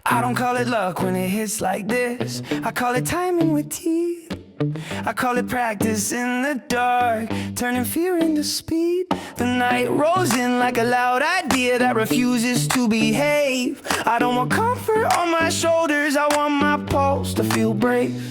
I don't call it luck when it hits like this. I call it timing with teeth. I call it practice in the dark, turning fear into speed. The night rolls in like a loud idea that refuses to behave. I don't want comfort on my shoulders, I want my pulse to feel brave.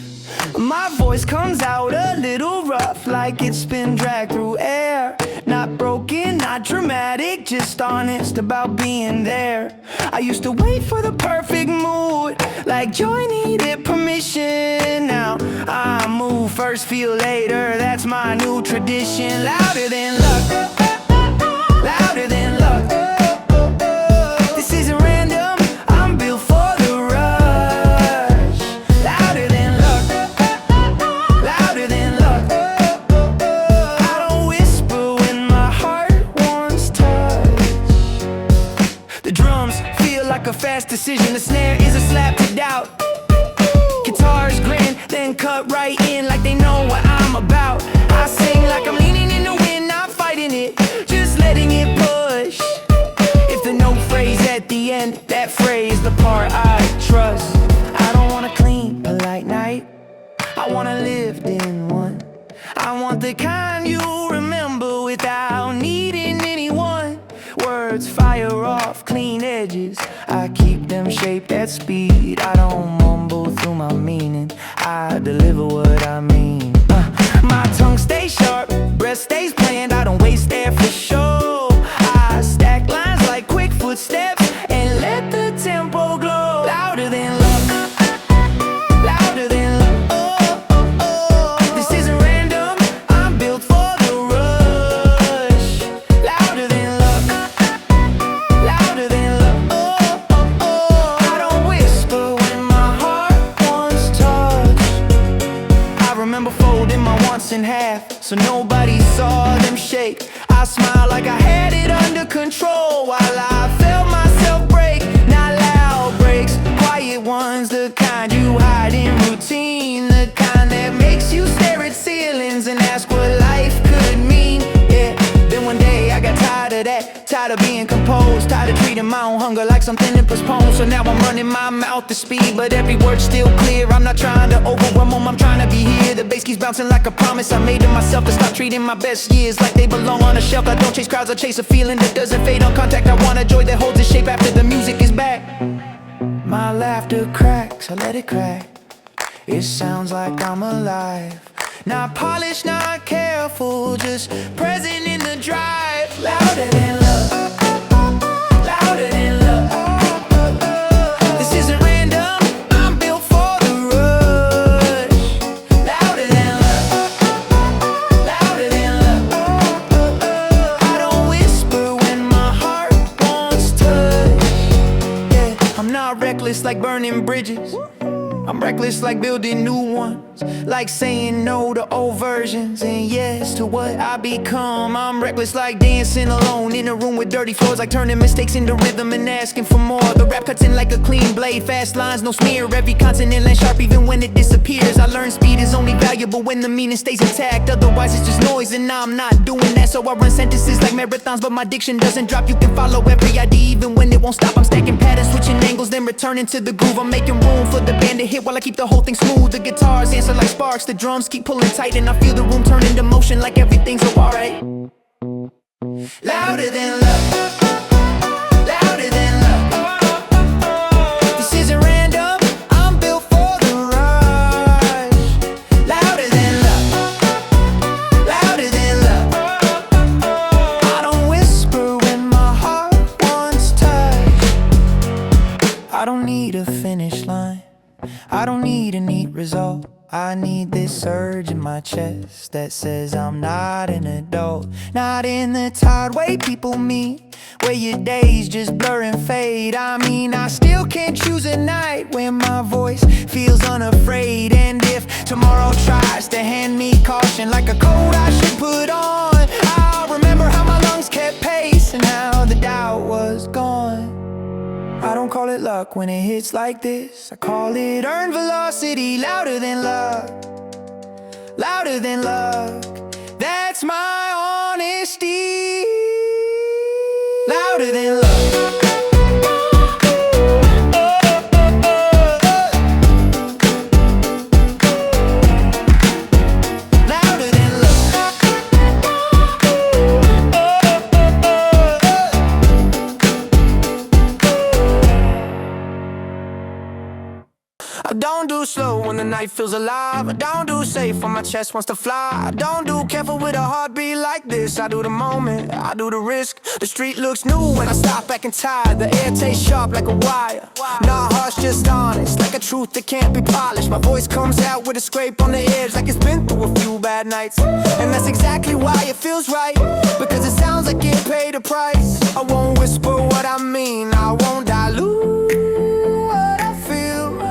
My voice comes out a little rough, like it's been dragged through air. Not broken, not dramatic, just honest about being there. I used to wait for the perfect mood, like joy needed permission. Now I move first, feel later, that's my new tradition. Louder than luck, louder than luck. This isn't random, I'm built for the rush. Louder than luck, louder than luck. I don't whisper when my heart wants touch. The drums feel like a fast decision, the snare is a slap to doubt. Guitars grin, then cut right in like they know what I'm about. I sing like I'm leaning in the wind, not fighting it, just letting it push. If the note phrase at the end, that phrase, the part I trust. I don't want a clean, polite night, I want a lived in one. I want the kind you remember without needing anyone. Words fire off clean edges, I keep them shaped at speed. I don't mumble through my meaning, I deliver what I mean. My tongue stays sharp, breath stays planned, I don't waste air for sure. I stack lines like quick footsteps and let the tempo glow. Louder than luck, louder than luck. Oh, oh, oh. This isn't random, I'm built for the rush. Louder than luck, louder than luck. Oh, oh, oh. I don't whisper when my heart wants touch. I remember folding my wants in half so nobody saw them shake. I smiled like I had it under control while I felt myself break. Not loud breaks, quiet ones, the kind you hide in routine, the kind that makes you stare at ceilings and ask what life could mean. Yeah, then one day I got tired of that, tired of being composed, tired of treating my own hunger like something to postpone. So now I'm running my mouth to speed, but every word's still clear. I'm not trying to overwhelm them, I'm trying to be here. The bass keeps bouncing like a promise I made to myself to stop treating my best years like they belong on a shelf. I don't chase crowds, I chase a feeling that doesn't fade on contact. I want a joy that holds its shape after the music is back. My laughter cracks, I let it crack. It sounds like I'm alive. Not polished, not careful, just present in the drive. Louder than love, louder than love. This isn't random, I'm built for the rush. Louder than love, louder than love. I don't whisper when my heart wants touch. Yeah, I'm not reckless like burning bridges, I'm reckless like building new ones, like saying no to old versions and yes to what I become. I'm reckless like dancing alone in a room with dirty floors, like turning mistakes into rhythm and asking for more. The rap cuts in like a clean blade, fast lines, no smear. Every consonant lands sharp even when it disappears. I learn speed is only valuable when the meaning stays intact, otherwise it's just noise and I'm not doing that. So I run sentences like marathons, but my diction doesn't drop. You can follow every idea even when it won't stop. I'm stacking patterns, switching angles, then returning to the groove. I'm making room for the band to hit while I keep the whole thing smooth. The guitars answer like sparks, the drums keep pulling tight, and I feel the room turn into motion like everything's so alright. Louder than love, louder than love. This isn't random, I'm built for the rush. Louder than love, louder than love. I don't whisper when my heart wants touch. I don't need a finish line, I don't need a neat result. I need this surge in my chest that says I'm not an adult. Not in the tired way people meet, where your days just blur and fade. I mean, I still can't choose a night when my voice feels unafraid. And if tomorrow tries to hand me caution like a coat I should put on, I'll remember how my lungs kept pace and how the doubt was gone. I don't call it luck when it hits like this, I call it earned velocity. Louder than luck, louder than luck. That's my honesty. Louder than luck. I don't do slow when the night feels alive. I don't do safe when my chest wants to fly. I don't do careful with a heartbeat like this. I do the moment, I do the risk. The street looks new when I stop acting tired. The air tastes sharp like a wire. Nah, heart's just honest, like a truth that can't be polished. My voice comes out with a scrape on the edge, like it's been through a few bad nights. And that's exactly why it feels right, because it sounds like it paid a price. I won't whisper what I mean, I won't dilute what I feel.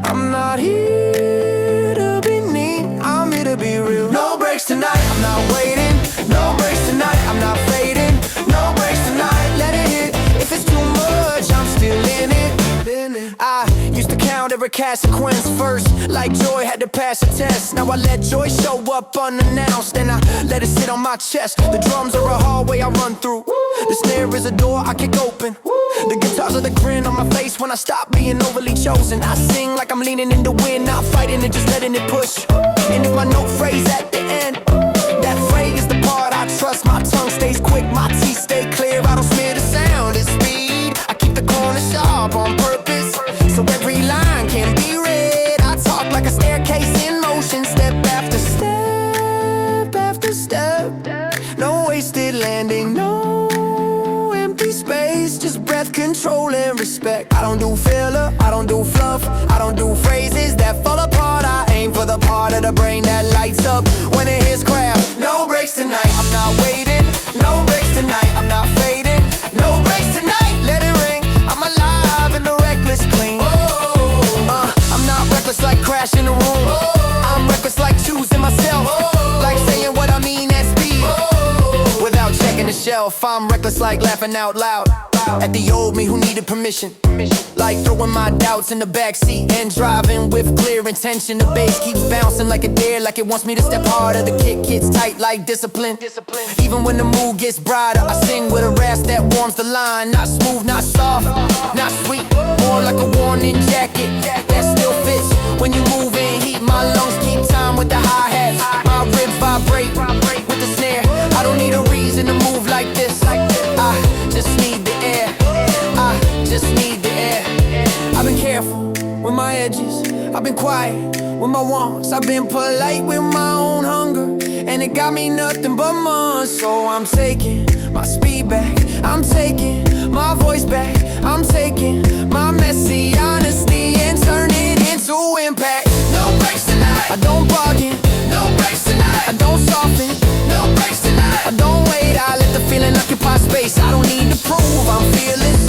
I'm not here to be neat, I'm here to be real. No breaks tonight, I'm not waiting. No breaks tonight, I'm not fading. No breaks tonight, let it hit. If it's too much, I'm still in it. I used to count every consequence first, like joy had to pass a test. Now I let joy show up unannounced, and I let it sit on my chest. The drums are a hallway I run through, the snare is a door I kick open. The guitars are the grin on my face when I stop being overly chosen. I sing like I'm leaning in the wind, not fighting it, just letting it push. And if my note phrase at the end, that phrase is the part I trust. My tongue stays quick, my teeth stay clear. I don't smear the sound, it's speed. I keep the corner sharp on purpose, so every line can be read. I talk like a staircase in motion, step after step after step. No wasted landing, no empty space, just breath control and respect. I don't do filler, I don't do fluff, I don't do phrases that fall apart. I aim for the part of the brain that lights up when it hits craft. No breaks tonight, I'm not waiting. No breaks tonight, I'm not fading. No breaks tonight, let it ring. I'm alive in the reckless clean. I'm not reckless like crashing the room. I'm reckless like choosing myself, like saying what I mean at speed without checking the shelf. I'm reckless like laughing out loud at the old me who needed permission, like throwing my doubts in the backseat and driving with clear intention. The bass keeps bouncing like a dare, like it wants me to step harder. The kick gets tight like discipline. Even when the mood gets brighter, I sing with a rasp that warms the line. Not smooth, not soft, not sweet, more like a warning jacket that still fits when you move in heat. My lungs keep time with the hi-hats, my ribs vibrate with the snare. I don't need a reason to move like this, I just need the air, I just need the air. I've been careful with my edges, I've been quiet with my wants, I've been polite with my own hunger, and it got me nothing but months. So I'm taking my speed back, I'm taking my voice back, I'm taking my messy honesty and turn it into impact. No breaks tonight, I don't bargain. No breaks tonight, I don't soften. No breaks tonight, I don't wait, I let the feeling occupy space. I don't need to prove I'm fearless,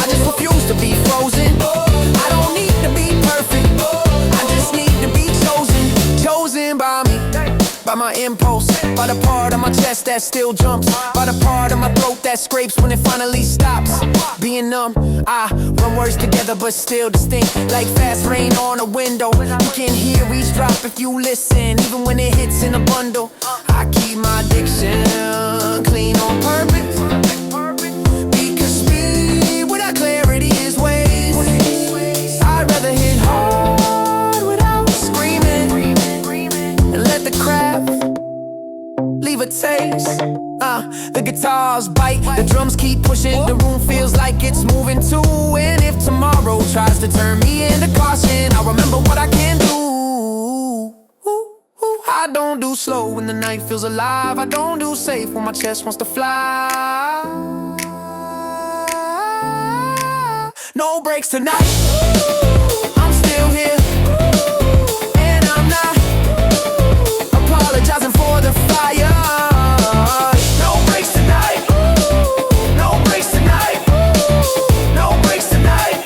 I just refuse to be frozen. I don't need to be perfect, I just need to be chosen by me, by my impulse, by the part of my chest that still jumps, by the part of my throat that scrapes when it finally stops being numb. I run words together but still distinct, like fast rain on a window. You can hear each drop if you listen, even when it hits in a bundle. I keep my diction clean on purpose, because speed without clarity is waste. I'd rather hit hard without screaming and let the craft leave a taste. The guitars bite, the drums keep pushing, the room feels like it's moving too. And if tomorrow tries to turn me into caution, I'll remember what I can do. I don't do slow when the night feels alive, I don't do safe when my chest wants to fly. No breaks tonight, I'm still here, and I'm not apologizing for the fire. No breaks tonight, no breaks tonight, no breaks tonight.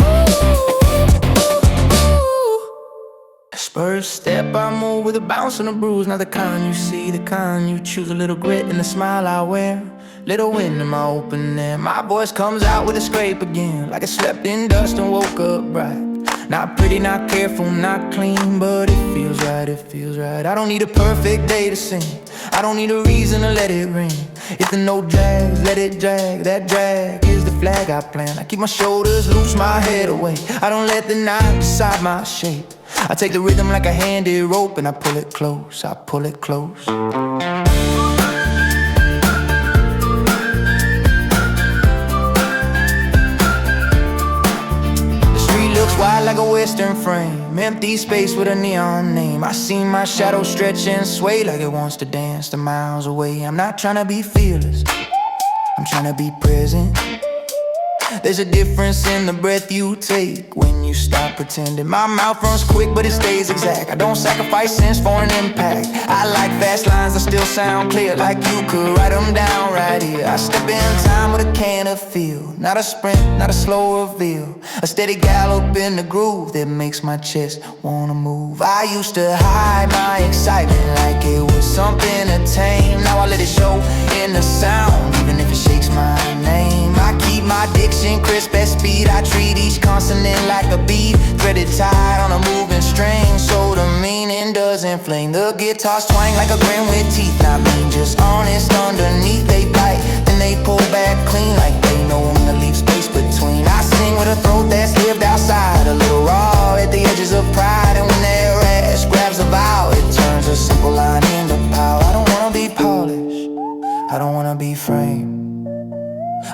First step I move with a bounce and a bruise, not the kind you see, the kind you choose. A little grit and a smile I wear, little wind in my open air. My voice comes out with a scrape again, like I slept in dust and woke up bright. Not pretty, not careful, not clean, but it feels right, it feels right. I don't need a perfect day to sing, I don't need a reason to let it ring. If the note drags, let it drag, that drag is the flag I plant. I keep my shoulders loose, my head away, I don't let the night decide my shape. I take the rhythm like a handed rope and I pull it close, I pull it close. The street looks wide side like a western frame, empty space with a neon name. I see my shadow stretch and sway like it wants to dance to miles away. I'm not trying to be fearless, I'm trying to be present. There's a difference in the breath you take when you stop pretending. My mouth runs quick but it stays exact. I don't sacrifice sense for an impact. I like fast lines that still sound clear, like you could write them down right here. I step in time with a can of feel, not a sprint, not a slow reveal. A steady gallop in the groove that makes my chest wanna move. I used to hide my excitement like it was something to tame. Now I let it show in the sound, even if it shakes my name. I keep my diction crisp at speed. I treat each consonant like a beat, threaded tied on a moving string, so the meaning doesn't fling. The guitars twang like a grin with teeth, not mean, just honest underneath. They bite, then they pull back clean, like they know when to leave space between. I sing with a throat that's lived outside, a little raw at the edges of pride. And when that rash grabs a vowel, it turns a simple line into power. I don't wanna be polished, I don't wanna be framed.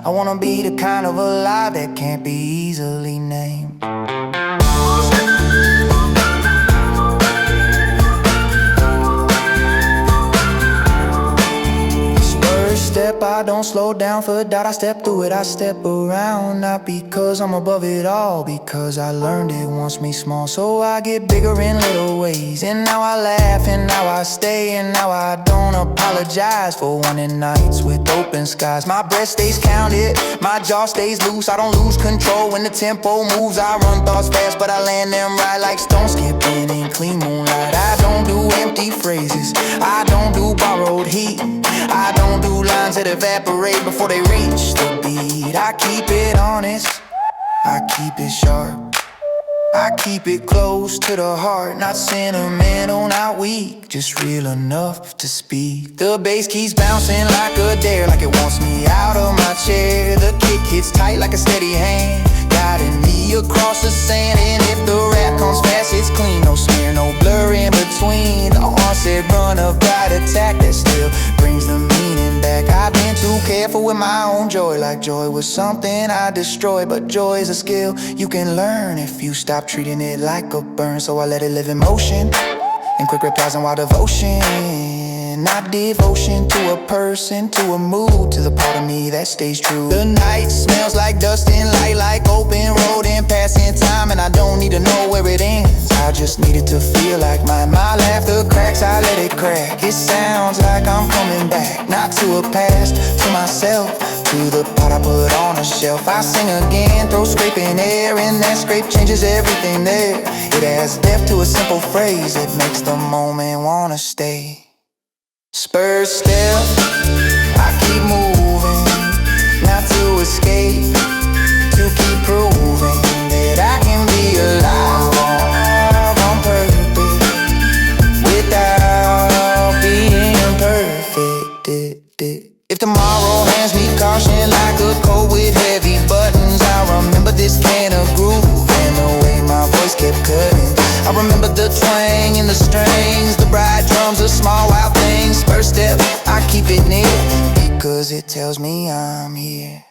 I wanna be the kind of alive that can't be easily named. First step, I don't slow down for doubt. I step through it, I step around. Not because I'm above it all, because I learned it wants me small. So I get bigger in little ways, and now I laugh, and now I stay, and now I don't apologize for wanting nights with open skies. My breath stays counted, my jaw stays loose. I don't lose control when the tempo moves. I run thoughts fast, but I land them right like stone skipping in clean moonlight. I don't do empty phrases, I don't do borrowed heat. I don't do lines that evaporate before they reach the beat. I keep it honest, I keep it sharp, I keep it close to the heart. Not sentimental, not weak, just real enough to speak. The bass keeps bouncing like a dare, like it wants me out of my chair. The kick hits tight like a steady hand, guiding me across the sand. And if the rap comes fast, it's clean, no smear, no blur in between. The onset run of bright attack that still brings the meaning back. I've been too careful with my own joy, like joy was something I destroyed. But joy is a skill you can learn if you stop treating it like a burn. So I let it live in motion, and quick replies and wild devotion. Not devotion to a person, to a mood, to the part of me that stays true. The night smells like dust and light, like open road and passing time. And I don't need to know where it ends, I just need it to feel like mine. My laughter cracks, I let it crack. It sounds like I'm coming back, not to a past, to myself, to the pot I put on a shelf. I sing again, throw scraping air, and that scrape changes everything there. It adds depth to a simple phrase, it makes the moment wanna stay. Spur step, I keep moving, not to escape, to keep proving that I can be alive on purpose, without being perfect. If tomorrow hands me caution like a coat with heavy buttons, I remember this can of groove and the way my voice kept cutting. I remember the twang in the strings, the bright drums, the small wild things. First step, I keep it near, because it tells me I'm here.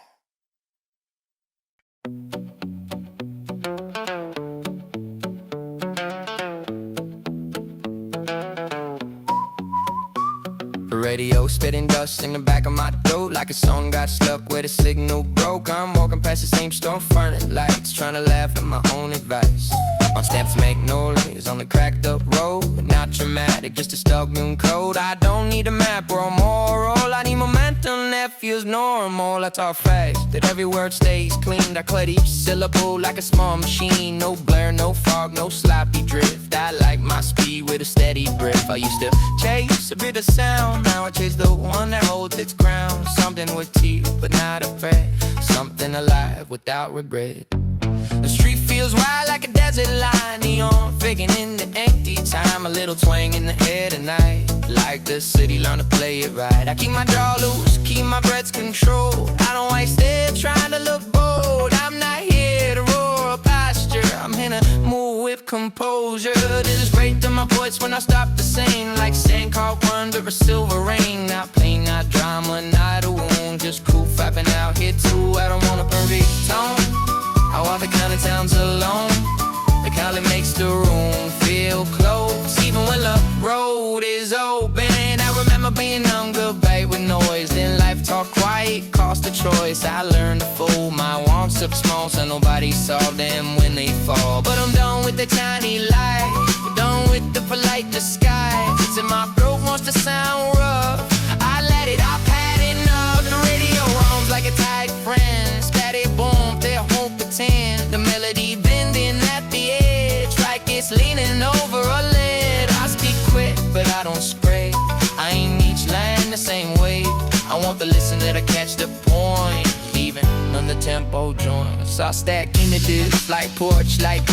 Radio spitting dust in the back of my throat, like a song got stuck where the signal broke. I'm walking past the same storefront at lights, trying to laugh at my own advice. On steps make noise on the cracked up road, not traumatic, just a stagnant code. I don't need a map or a moral, I need momentum that feels normal. I talk fast, that every word stays clean. I cut each syllable like a small machine. No blur, no fog, no sloppy drift. I like my speed with a steady breath. I used to chase a bit of sound, now I chase the one that holds its ground. Something with teeth but not afraid, something alive without regret. The street feels wild like a desert line, neon faking in the empty time. A little twang in the air tonight, like the city learned to play it right. I keep my jaw loose, keep my breath's controlled. I don't waste it trying to look bold. I'm not here to roar or posture, I'm here to move with composure. There's break to my voice when I stop to sing, like sand caught under a silver rain. Not pain, not drama, not a wound, just cool vibing out here too. I don't want a perfect tone, I walk the kind of towns alone. All it makes the room feel close, even when the road is open. I remember being younger, babe, with noise. Then life taught quiet, cost a choice. I learned to fold my wants up small, so nobody saw them when they fall. But I'm done with the tiny lies, we're done with the polite disguise. It's in my throat wants to sound rough, I let it, I've had enough. The radio hums like a tight friend, static boom, they won't pretend. The melody bending at the edge, like it's leaning over a lid. I speak quick, but I don't spray, I ain't each line the same way. I want the listener to catch the point, even on the tempo joints. I stack in the dips like porch, like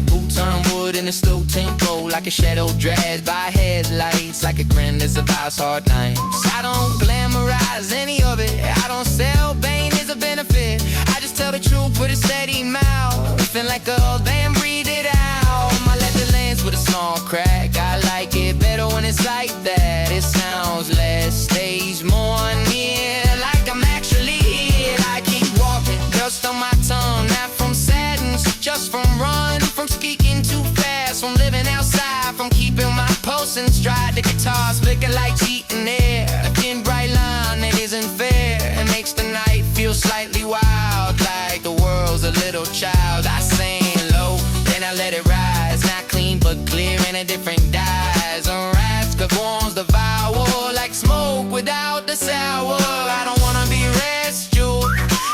boots on wood in a slow tempo, like a shadow dragged by headlights, like a grin as a vice hard nights. I don't glamorize any of it, I don't sell pain as a benefit. I just tell the truth with a steady mouth, feel like a old man, breathe it out. My leather lens with a small crack, I like it better when it's like that. It sounds less stage, more near, like I'm actually here. I keep walking, dust on my tongue, not from sadness, just from run, from speaking too fast, from living outside, from keeping my pulse in stride. The guitar's flicker like cheating air, a thin bright line that isn't fair. It makes the night feel slightly wild, like the world's a little child. I sing low, then I let it rise, not clean but clear in a different dyes. A rascal warms the vowel, like smoke without the sour. I don't wanna be rescued,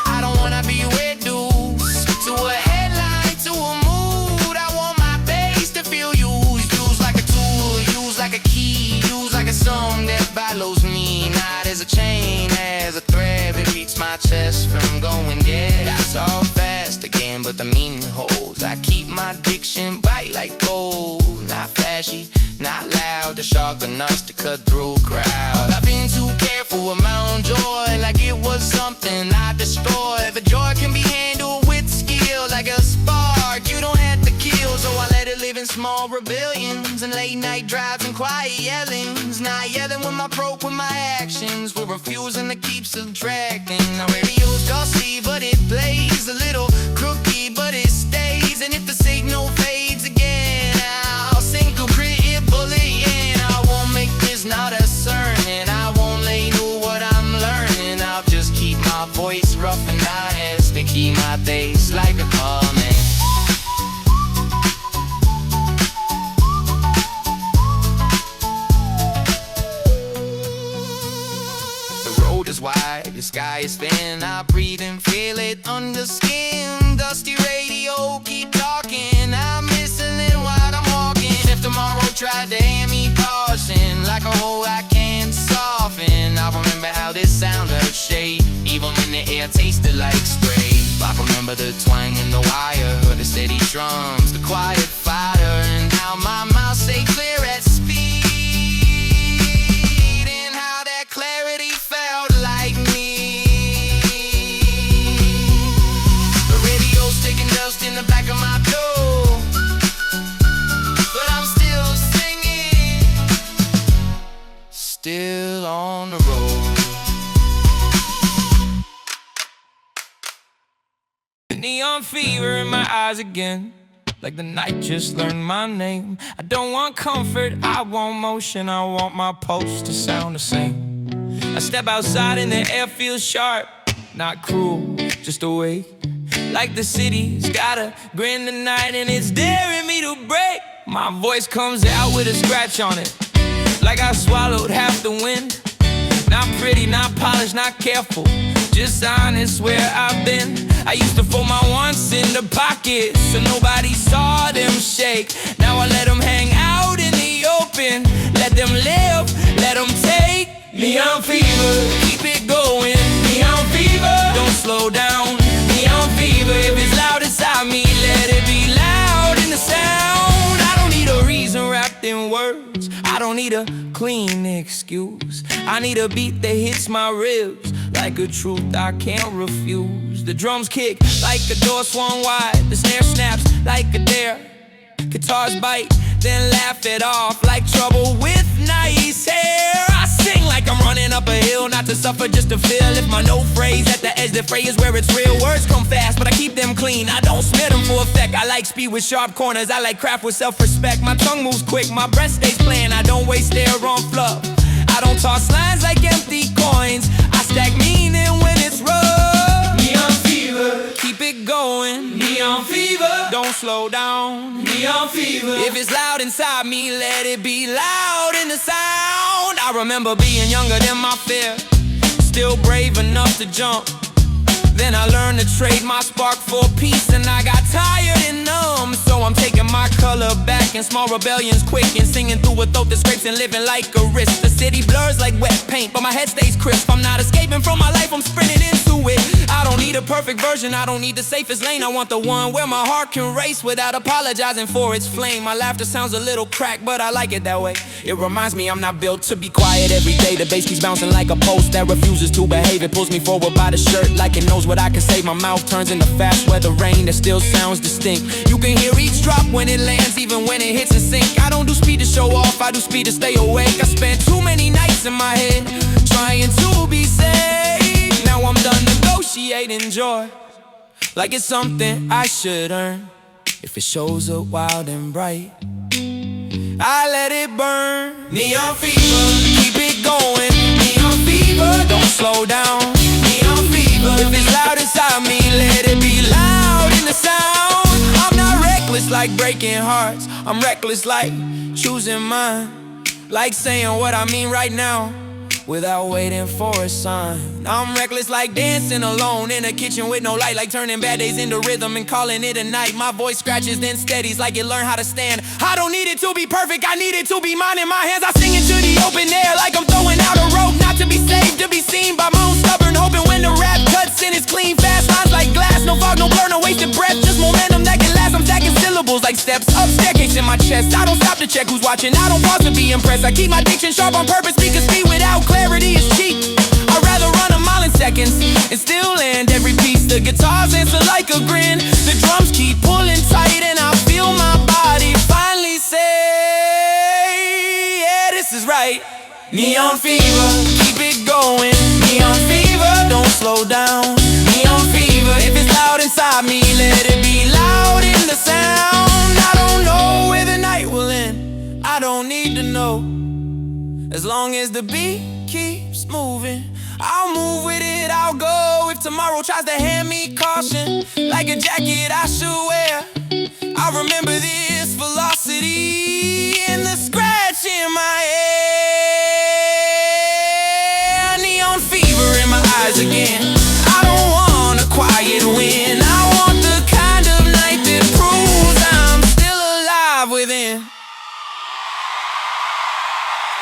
I don't wanna be reduced to a headline, to a mood. I want my bass to feel used like a tool, used like a key, used like a song that follows me, not as a chain, as a thread that beats my chest from going dead. I talk fast again, but the meaning holds. I keep my diction bright like gold, not flashy, not loud, the sharp enough to cut through crowds. I've been too careful with my own joy, like it was something I destroyed. But joy can be handled with skill, like a spark you don't have to kill. So I let it live in small rebellions and late night drives and quiet yellings. Not yelling with my broke with my actions, we're refusing to keep subtracting. Our radio's dusty, but it plays a little crooked, but it stays. And if the signal fades again, I'll sink a pretty bullet in. I won't make this not a sermon, I won't lay know what I'm learning. I'll just keep my voice rough and honest and keep my face like a comment. The road is wide, the sky is thin, I breathe and feel it under skin. Dusty radio, keep talking, I'm listening while I'm walking. If tomorrow tried to hand me caution, like a hole I can't soften, I remember how this sound hurt shade, even when the air tasted like spray. I remember the twang in the wire, the steady drums, the quiet fire, and how my mouth stayed clear at speed, and how that clarity felt like me. The radio's taking dust in the back of my door, but I'm still singing, still on the road. Neon fever in my eyes again, like the night just learned my name. I don't want comfort, I want motion, I want my pulse to sound the same. I step outside and the air feels sharp, not cruel, just awake. Like the city's got a grin tonight and it's daring me to break. My voice comes out with a scratch on it, like I swallowed half the wind. Not pretty, not polished, not careful, just honest where I've been. I used to fold my wants in the pockets so nobody saw them shake. Now I let them hang out in the open, let them live, let them take. Neon fever, keep it going. Neon fever, don't slow down. Neon fever, if it's loud inside me, let it be loud in the sound. I don't need a reason wrapped in words, I don't need a clean excuse. I need a beat that hits my ribs like a truth I can't refuse. The drums kick like a door swung wide, the snare snaps like a dare. Guitars bite, then laugh it off like trouble with nice hair. I sing like I'm running up a hill, not to suffer, just to feel. If my no phrase at the edge, the phrase where it's real. Words come fast, but I keep them clean, I don't smear them for effect. I like speed with sharp corners, I like craft with self-respect. My tongue moves quick, my breath stays playing, I don't waste air on fluff. I don't toss lines like empty coins, I stack meaning when it's rough. Neon fever, keep it going. Neon fever, don't slow down. Neon fever, if it's loud inside me, let it be loud in the sound. I remember being younger than my fear, still brave enough to jump. Then I learned to trade my spark for peace, and I got tired and numb. So I'm taking my color back in small rebellions quick, and singing through a throat that scrapes and living like a risk. The city blurs like wet paint, but my head stays crisp. I'm not escaping from my life, I'm sprinting into it. I don't need a perfect version, I don't need the safest lane. I want the one where my heart can race without apologizing for its flame. My laughter sounds a little cracked, but I like it that way. It reminds me I'm not built to be quiet every day. The bass keeps bouncing like a post that refuses to behave. It pulls me forward by the shirt like it knows what I can say. My mouth turns into fast weather rain that still sounds distinct. You can hear each drop when it lands, even when it hits a sink. I don't do speed to show off, I do speed to stay awake. I spent too many nights in my head trying to be safe. Now I'm done negotiating joy like it's something I should earn. If it shows up wild and bright, I let it burn. Neon fever, keep it going. Neon fever, don't slow down. Neon fever, if it's loud inside me, let it be loud in the sound. I'm not reckless like breaking hearts, I'm reckless like choosing mine, like saying what I mean right now without waiting for a sign. I'm reckless like dancing alone in a kitchen with no light, like turning bad days into rhythm and calling it a night. My voice scratches then steadies like it learned how to stand. I don't need it to be perfect, I need it to be mine in my hands. I sing into the open air like I'm throwing out a rope, not to be saved, to be seen by my own stubborn hoping. When the rap cuts in, it's clean, fast lines like glass. No fog, no blur, no wasted breath, just momentum that can last. I'm stacking syllables like steps up staircase in my chest. I don't stop to check who's watching, I don't pause to be impressed. I keep my diction sharp on purpose because speed without clarity is cheap. I'd rather run a mile in seconds and still land every piece. The guitars answer like a grin, the drums keep pulling tight, and I feel my body finally say, yeah, this is right. Neon fever, keep it going. Neon fever, don't slow down. Neon fever, if it's loud inside me, let it be loud in the sound. I don't know where the night will end, I don't need to know. As long as the beat keeps moving, I'll move with it, I'll go. If tomorrow tries to hand me caution, like a jacket I should wear, I'll remember this velocity and the scratch in my hair. Neon fever in my eyes again, I don't want a quiet win, I want the kind of night that proves I'm still alive within.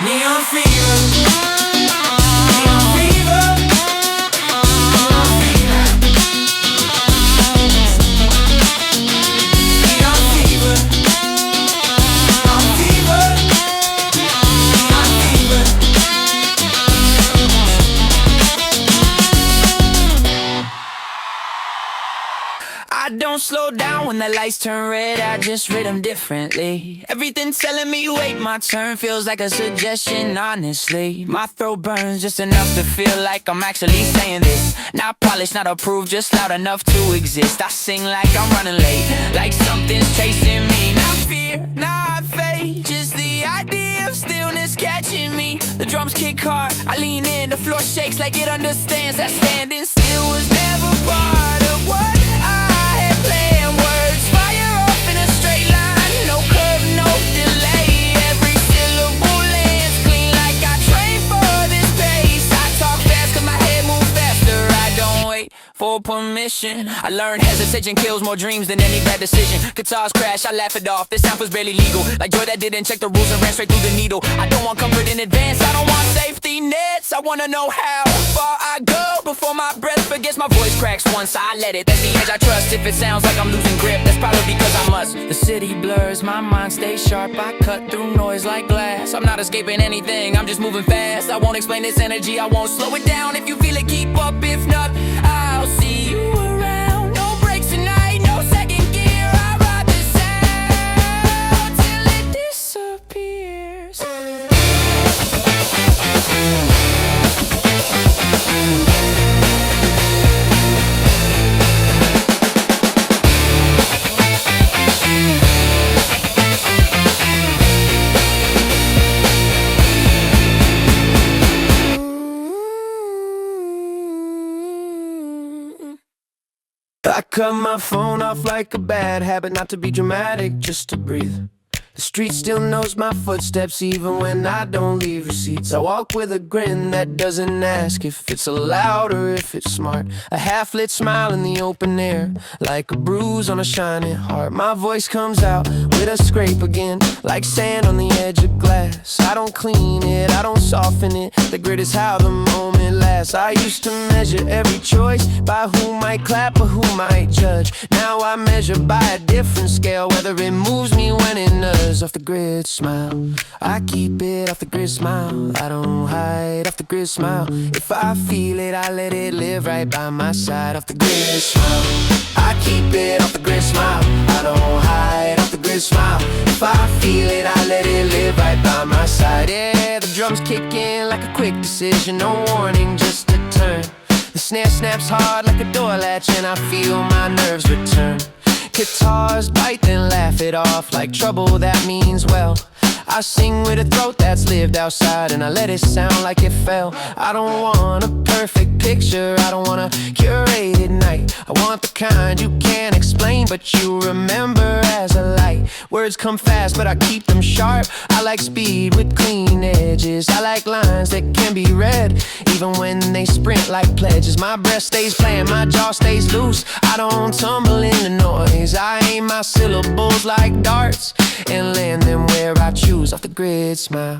Neon fever, neon fever, neon fever, neon fever, neon fever. I don't slow down when the lights turn red, I just rhythm differently. Everything's telling me wait, my turn feels like a suggestion, honestly. My throat burns just enough to feel like I'm actually saying this. Not polished, not approved, just loud enough to exist. I sing like I'm running late, like something's chasing me. Not fear, not fate, just the idea of stillness catching me. The drums kick hard, I lean in, the floor shakes like it understands that standing still was never part of what playing words, fire off in a straight line, no curve, no delay. Every syllable lands clean like I trained for this pace. I talk fast cause my head moves faster, I don't wait for permission. I learned hesitation kills more dreams than any bad decision. Guitars crash, I laugh it off, this sound was barely legal. Like joy that didn't check the rules and ran straight through the needle. I don't want comfort in advance, I don't want safety nets. I wanna know how far I go before my breath forgets. My voice cracks once I let it, that's the edge I trust. If it sounds like I'm losing grip, that's probably because I must. The city blurs, my mind stays sharp, I cut through noise like glass. I'm not escaping anything, I'm just moving fast. I won't explain this energy, I won't slow it down. If you feel it, keep up, if not, I'll see you around. No breaks tonight, no second gear, I ride the sound till it disappears. cut my phone off like a bad habit, not to be dramatic, just to breathe. The street still knows my footsteps even when I don't leave receipts. I walk with a grin that doesn't ask if it's allowed or if it's smart. A half-lit smile in the open air, like a bruise on a shining heart. My voice comes out with a scrape again, like sand on the edge of glass. I don't clean it, I don't soften it. The grit is how the moment lasts. I used to measure every choice by who might clap or who might judge. Now I measure by a different scale, whether it moves me when it does. Off the grid, smile. I keep it off the grid, smile. I don't hide off the grid, smile. If I feel it, I let it live right by my side. Off the grid, smile. I keep it off the grid, smile. I don't hide off the grid, smile. If I feel it, I let it live right by my side. Yeah, the drums kick in like a quick decision, no warning, just a turn. The snare snaps hard like a door latch, and I feel my nerves return. Guitars bite then laugh it off like trouble that means well. I sing with a throat that's lived outside, and I let it sound like it fell. I don't want a perfect picture, I don't want a curated night. I want the kind you can't explain but you remember as a light. Words come fast but I keep them sharp. I like speed with clean edges. I like lines that can be read even when they sprint like pledges. My breath stays playing, my jaw stays loose. I don't tumble in the noise. I aim my syllables like darts and land them where I choose. Off the grid, smile.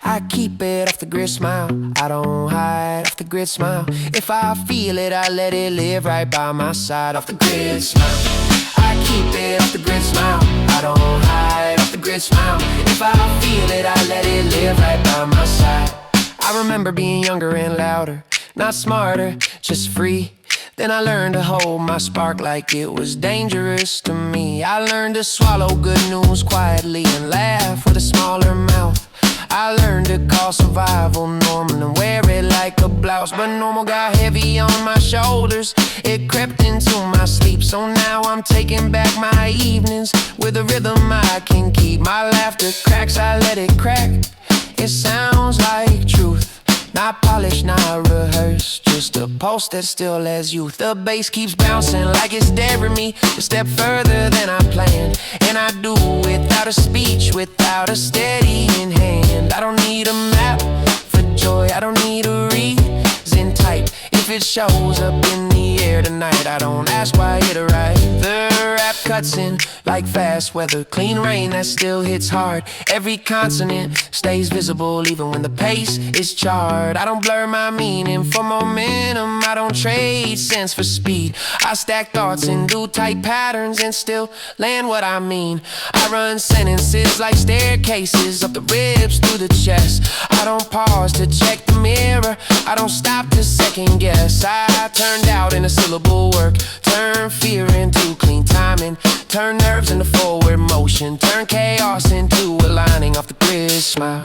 I keep it off the grid, smile. I don't hide off the grid, smile. If I feel it, I let it live right by my side. Off the grid, smile. I keep it off the grid, smile. I don't hide off the grid, smile. If I feel it, I let it live right by my side. I remember being younger and louder, not smarter, just free. Then I learned to hold my spark like it was dangerous to me. I learned to swallow good news quietly and laugh with a smaller mouth. I learned to call survival normal and wear it like a blouse. But normal got heavy on my shoulders, it crept into my sleep. So now I'm taking back my evenings with a rhythm I can keep. My laughter cracks, I let it crack. It sounds like truth, not polished, not rehearsed, just a pulse that still has youth. The bass keeps bouncing like it's daring me a step further than I planned. And I do without a speech, without a steadying hand. I don't need a map for joy, I don't need a reason type. If it shows up in the air tonight, I don't ask why it arrived. The rap cuts in like fast weather, clean rain that still hits hard. Every consonant stays visible even when the pace is charred. I don't blur my meaning for momentum, I don't trade sense for speed. I stack thoughts and do tight patterns and still land what I mean. I run sentences like staircases up the ribs through the chest. I don't pause to check the mirror, I don't stop to second guess. I turned out in a syllable work, turn fear into clean timing, turn nerves into forward motion, turn chaos into aligning. Off the grid, smile.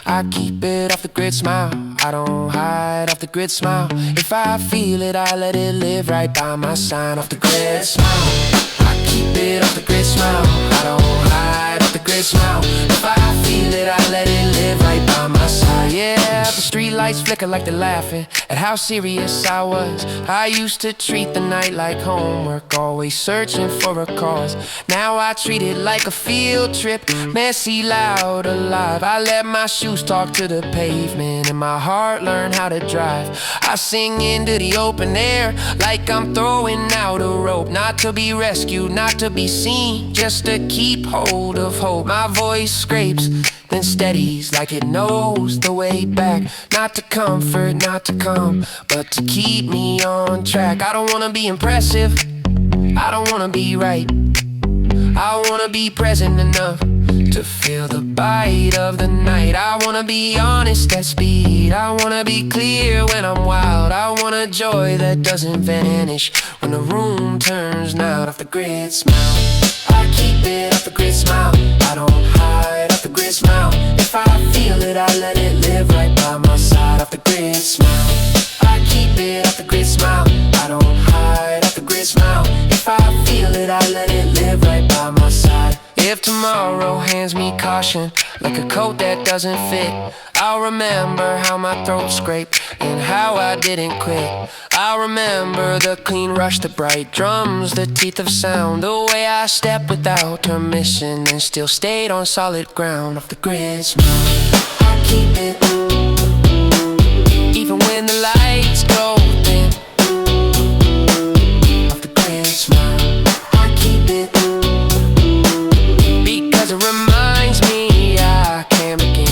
I keep it off the grid, smile. I don't hide off the grid, smile. If I feel it, I let it live right by my side. Off the grid, smile. I keep it off the grid, smile. I don't hide off the grid, smile. If I feel it, I let it live right by my side. Yeah, the street lights flicker like they're laughing at how serious I was. I used to treat the night like homework, always searching for a cause. Now I treat it like a field trip, messy, loud, alive. I let my shoes talk to the pavement and my heart learn how to drive. I sing into the open air like I'm throwing out a rope, not to be rescued, not to be seen, just to keep hold of hope. My voice scrapes, then steadies like it knows the way back. Not to comfort, not to calm, but to keep me on track. I don't wanna be impressive, I don't wanna be right, I wanna be present enough to feel the bite of the night. I wanna be honest at speed, I wanna be clear when I'm wild. I want a joy that doesn't vanish when the room turns out. Off the grid, smile. I keep it off the grid, smile. I don't hide off the grid, smile. If I feel it, I let it live right by my side. Off the grid, smile. I keep it off the grid, smile. I don't hide off the grid, smile. If I feel it, I let it live right by my side. If tomorrow hands me caution washing like a coat that doesn't fit. I'll remember how my throat scraped and how I didn't quit. I'll remember the clean rush, the bright drums, the teeth of sound, the way I stepped without permission and still stayed on solid ground. Off the grid, I keep it even when the lights go dim. Off the grid, smile, I keep it because it reminds me I can begin.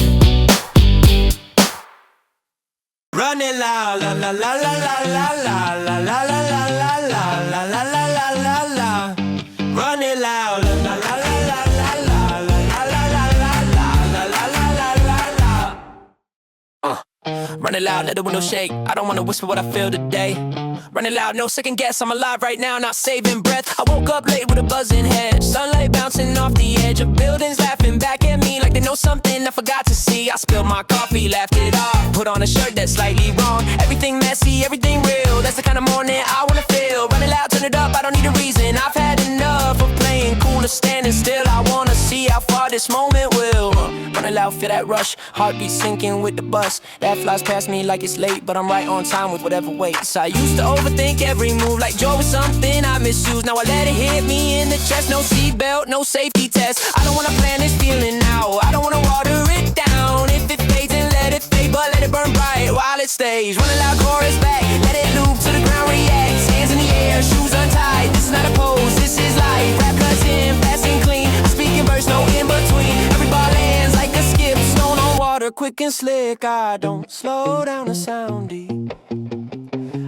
Running loud, la la la la la la la la la la la la la la la la la la la. Running loud, la la la la la la la la la la la la la la la la. Running loud, let the window shake. I don't wanna whisper what I feel today. Running loud, no second guess. I'm alive right now, not saving breath. I woke up late with a buzzing head, sunlight bouncing off the edge of buildings, laughing back at me like they know something I forgot to see. I spilled my coffee, laughed it off, put on a shirt that's slightly wrong. Everything messy, everything real. That's the kind of morning I wanna feel. Running loud, turn it up, I don't need a reason. I've had enough of playing cool or standing still. I wanna see how far this moment will. Running loud, feel that rush, heartbeat sinking with the bus that flies past me like it's late, but I'm right on time with whatever waits. I used to overthink every move like Joe was something I misuse. Now I let it hit me in the chest. No seatbelt, no safety test. I don't wanna plan this feeling now. I don't wanna water it down. If it fades, then let it fade, but let it burn bright while it stays. Running loud, chorus back, let it loop to the ground, react. Hands in the air, shoes untied. This is not a pose, this is life. Rap cuts in, fast and clean. I speak in verse, no in between. Every bar lands like a skip, stone on water, quick and slick. I don't slow down to sound deep.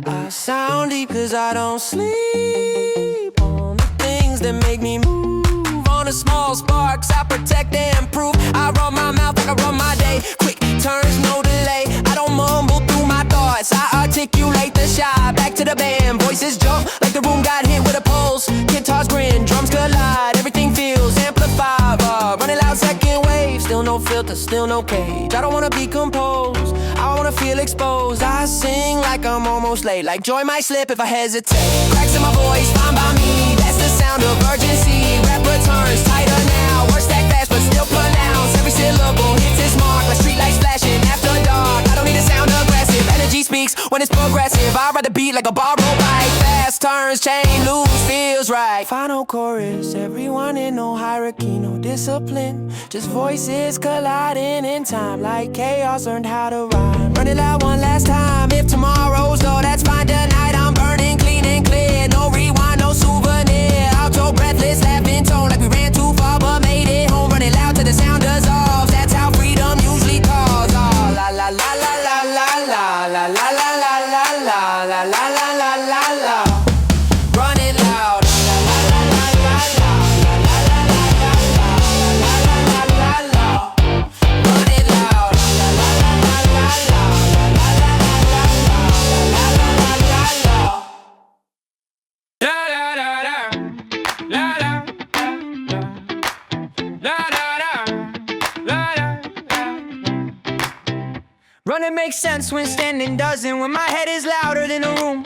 I sound deep cause I don't sleep on the things that make me move. On the small sparks I protect and improve. I run my mouth like I run my day. Quick turns, no delay. I don't mumble through my thoughts. I articulate the shot. Back to the band, voices jump like the room got hit with a pulse. Guitars grin, drums collide. Everything feels amplified. Running loud, second wave. Still no filter, still no cage. I don't wanna be composed, I wanna feel exposed. I sing like I'm almost late, like joy might slip if I hesitate. Cracks in my voice, fine by me. That's the sound of urgency. Rap returns tighter now. Words stack fast but still pronounced. Every syllable hits its mark like streetlights flashing after dark. I don't need to sound aggressive. Energy speaks when it's progressive. I'd rather beat like a borrowed bike. Fast turns, chain loose, feels right. Final chorus, everyone in no hierarchy, no discipline. Just voices colliding in time like chaos learned how to rhyme. Run it out one last time. If tomorrow's though, that's fine. Tonight I'm burning clean and clear. No rewind, no souvenir. Alto breathless, laughing tone like we ran too far but made it home. Running loud till the sound dissolves. That's how freedom usually calls. Oh, la la la la la la la la la la la la la la la la la la. Running loud. La la la la la la la la la la la la la la la. Running loud. La la la la la la la la la la la la la la la. La la la la la la la la la. Running makes sense when standing doesn't. When my head is louder than the room,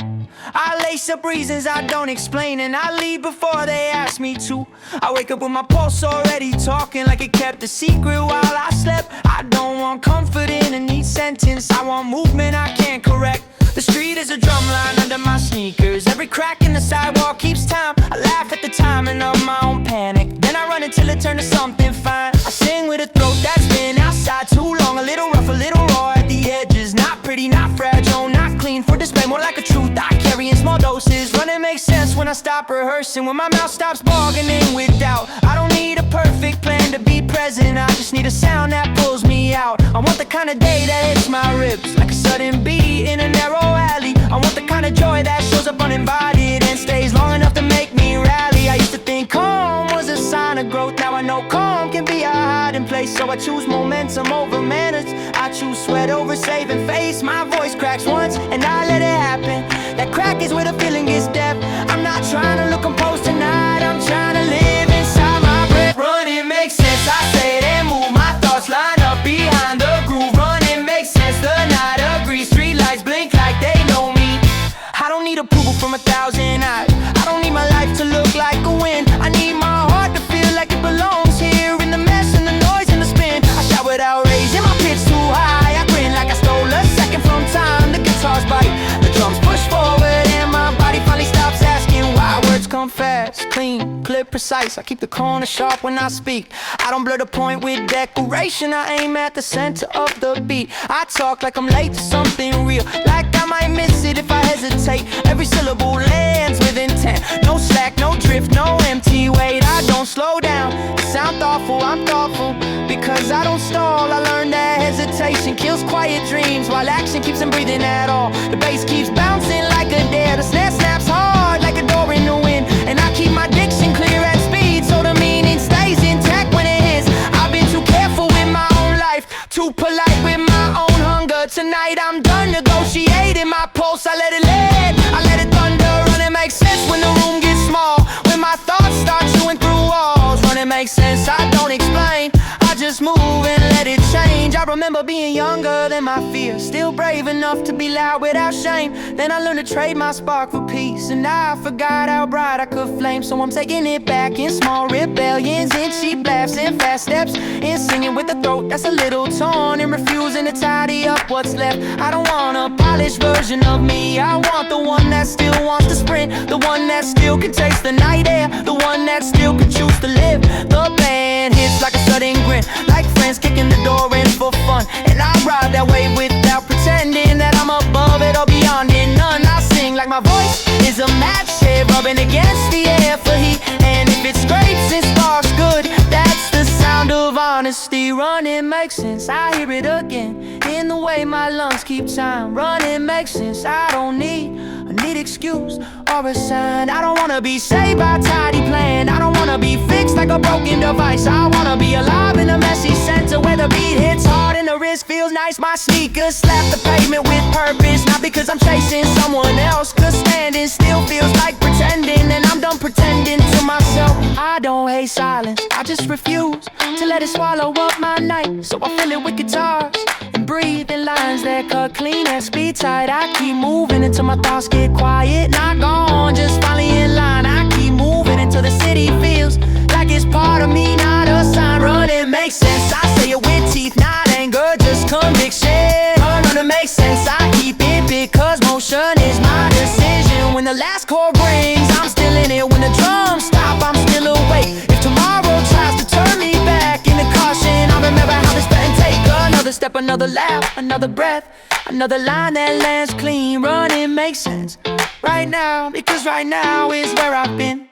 I lace up reasons I don't explain, and I leave before they ask me to. I wake up with my pulse already talking like it kept a secret while I slept. I don't want comfort in a neat sentence, I want movement I can't correct. The street is a drum line under my sneakers. Every crack in the sidewalk keeps time. I laugh at the timing of my own panic. Then I run until it turns to something fine. I sing with a throat that's been outside too long. A little rough, a little raw at the edges. Not pretty, not fragile, not clean for display. More like a truth I carry in small doses. Running makes sense when I stop rehearsing. When my mouth stops bargaining with doubt. I don't need a perfect plan to be present. I just need a sound that pulls me out. I want the kind of day that hits my ribs like a sudden beat in a narrow alley. I want the kind of joy that shows up unembodied and stays long enough to make me rally. I used to think calm was a sign of growth. Now I know calm can be a hiding place. So I choose momentum over manners. I choose sweat over saving face. My voice cracks once and I let it happen. That crack is where the feeling gets deaf. I'm not trying to look composed tonight, I'm trying to live inside my breath. Running makes sense, I say it and move. My thoughts line up behind the groove. Running makes sense, the night agrees. Street lights blink like they know me. I don't need approval from 1,000 eyes. I don't need my life to look like a win. I need my heart to feel like it belongs here. In the mess and the noise and the precise. I keep the corner sharp when I speak. I don't blur the point with decoration. I aim at the center of the beat. I talk like I'm late to something real, like I might miss it if I hesitate. Every syllable lands with intent. No slack, no drift, no empty weight. I don't slow down, sound thoughtful, I'm thoughtful, because I don't stall. I learned that hesitation kills quiet dreams, while action keeps them breathing at all. The bass keeps bouncing like a dare. The snare snaps hard like a door in the wind, and I keep my diction clear at speed, so the meaning stays intact when it hits. I've been too careful with my own life, too polite with my own hunger. Tonight I'm done negotiating my pulse. I let it lead, I let it thunder. Run, it makes sense when the room gets small, when my thoughts start chewing through walls. Run, it makes sense, I don't explain, I just move and let it change. I remember being younger than my fear, still brave enough to be loud without shame. Then I learned to trade my spark for peace, and I forgot how bright I could flame. So I'm taking it back in small rebellions, in cheap laughs and fast steps, in singing with a throat that's a little torn, and refusing to tidy up what's left. I don't want a polished version of me, I want the one that still wants to sprint, the one that still can taste the night air, the one that still can choose to live. The band hits like a sudden grin, like friends kicking the door in for fun, and I ride that way without pretending that I'm above it or beyond it. None, I sing like my voice is a matchhead rubbing against the air for heat, and if it scrapes and sparks good, that's the sound of honesty. Run, it makes sense, I hear it again in the way my lungs keep time. Run, it makes sense, I don't need excuse or a sign. I don't wanna be saved by a tidy plan, I don't wanna be fixed like a broken device. I wanna be alive in a messy center where the beat hits hard and the wrist feels nice. My sneakers slap the pavement with purpose, not because I'm chasing someone else, cause standing still feels like pretending, and I'm done pretending to myself. I don't hate silence, I just refuse to let it swallow up my night. So I fill it with guitars and breathe in lines that cut clean and speed tight. I keep moving until my thoughts get quiet, not gone, just finally in line. I keep moving until the city feels like it's part of me, not a sign. Run, it makes sense, I say it with teeth, not anger, just conviction. Run, it makes sense, I keep it because motion is my decision. When the last chord rings, I'm still in it. When the drums stop, I'm still awake. If tomorrow tries to turn me back into caution, I'll remember how this and take another step, another laugh, another breath, another line that lands clean. Run, it makes sense right now, because right now is where I've been.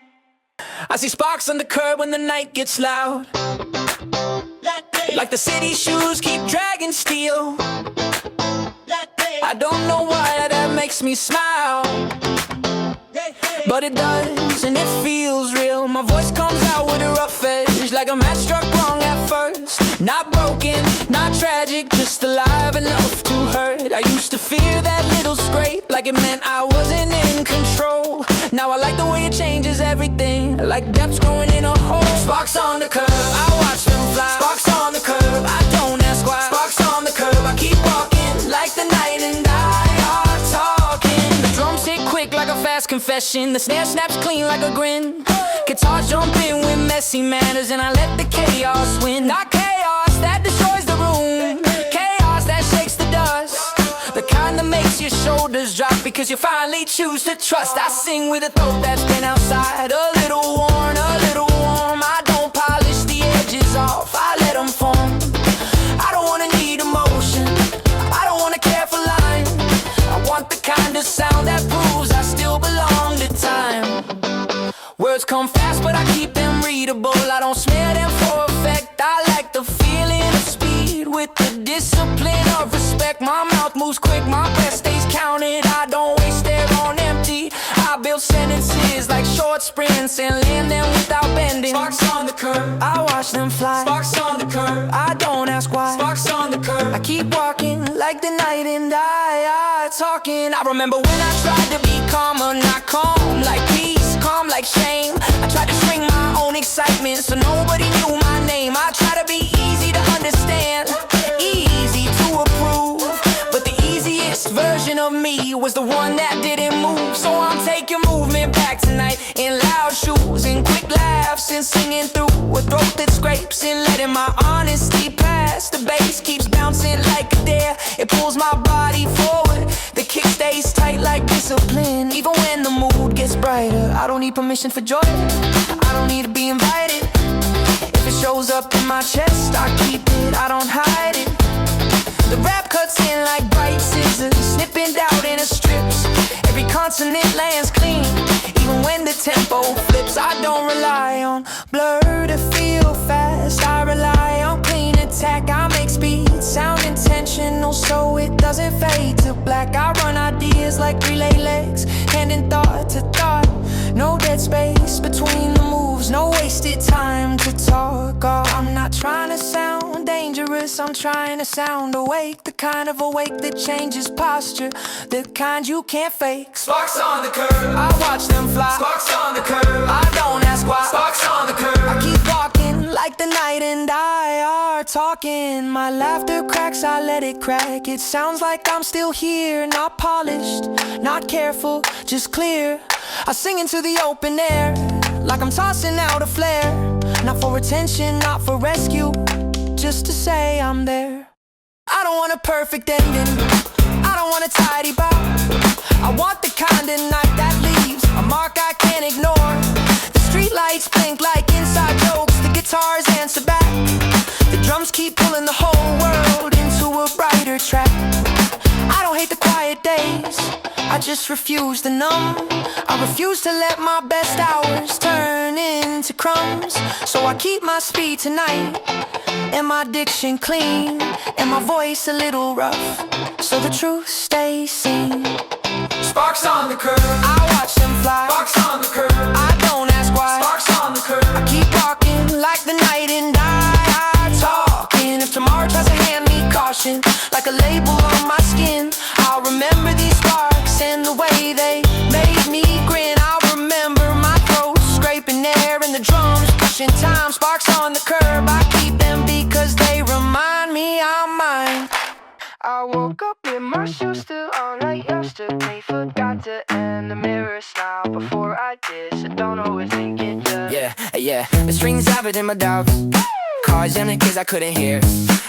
I see sparks on the curb when the night gets loud, like the city shoes keep dragging steel. I don't know why that makes me smile, but it does, and it feels real. My voice comes out with a rough edge, like a match struck wrong at first. Not broken, not tragic, just alive enough to hurt. I used to fear that little scrape, like it meant I wasn't in control. Now I like the way it changes everything, like depths growing in a hole. Sparks on the curb, I watch them fly. Sparks on the curb, I don't ask why. Sparks on the curb, I keep walking like the night and I are talking. The drums hit quick like a fast confession, the snare snaps clean like a grin. Guitars jump in with messy manners, and I let the chaos win. Not chaos that destroys the room, chaos that shakes the dust, the kind that makes your shoulders drop because you finally choose to trust. I sing with a throat that's been outside, a little worn, a little warm. I don't polish the edges off, I let them form. I don't wanna need emotion, I don't wanna care for line. I want the kind of sound that proves I still belong to time. Words come fast, but I keep them readable. I don't smear them for effect. I like the feeling of speed with the discipline of respect. My mouth moves quick, my breath stays counted. I don't waste air on empty. I build sentences like short sprints and land them without bending. Sparks on the curb, I watch them fly. Sparks on the curb, I don't ask why. Sparks on the curb, I keep walking like the night and I talking. I remember when I tried to be calmer, not calm like peace, calm like shame. I tried to shrink my own excitement so nobody knew my name. I try to be easy to understand, easy to approve, but the easiest version of me was the one that didn't move. So I'm taking movement back tonight in loud shoes and quick laughs and singing through a throat that scrapes and letting my honesty pass. The bass keeps bouncing like a dare, it pulls my body forward. The kick stays tight like discipline, even when the mood gets bright. brighter. I don't need permission for joy, I don't need to be invited. If it shows up in my chest, I keep it, I don't hide it. The rap cuts in like bright scissors, snipping out into strips. Every consonant lands clean, even when the tempo flips. I don't rely on blur to feel fast, I rely on clean attack. I make speed sound intentional so it doesn't fade to black. I run ideas like relay legs, handing thought to thought. No dead space between the moves, no wasted time to talk. Oh, I'm not trying to sound dangerous, I'm trying to sound awake. The kind of awake that changes posture, the kind you can't fake. Sparks on the curb, I watch them fly. Sparks on the curb, I don't ask why. Sparks on the curb, I keep walking like the night and I are talking. My laughter cracks, I let it crack. It sounds like I'm still here, not polished, not careful, just clear. I sing into the open air, like I'm tossing out a flare. Not for attention, not for rescue, just to say I'm there. I don't want a perfect ending, I don't want a tidy bow. I want the kind of night that leaves a mark I can't ignore. The street lights blink like inside jokes, the guitars answer back. The drums keep pulling the whole world into a brighter track. I don't hate the quiet days, I just refuse to numb. I refuse to let my best hours turn into crumbs. So I keep my speed tonight, and my diction clean, and my voice a little rough, so the truth stays seen. Sparks on the curb, I watch them fly. Sparks on the curb, I don't ask why. Sparks on the curb, I keep walking like the night and I talking. If tomorrow tries to hand me caution, like a label on my skin, I'll remember these sparks and the way they made me grin. I'll remember my throat scraping air and the drums pushing time. Sparks on the curb, I keep them because they remind me I'm mine. I woke up with my shoes still on like yesterday. Forgot to end the mirror style before I did, so don't overthink it. Yeah, the strings have it in my doubts. Cars empty cause I couldn't hear.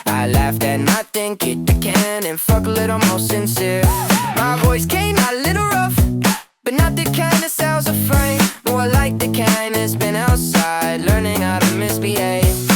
I laughed at nothing, kicked the can, and fuck a little more sincere. My voice came out a little rough, but not the kind that sells a frame. More like the kind that's been outside, learning how to misbehave.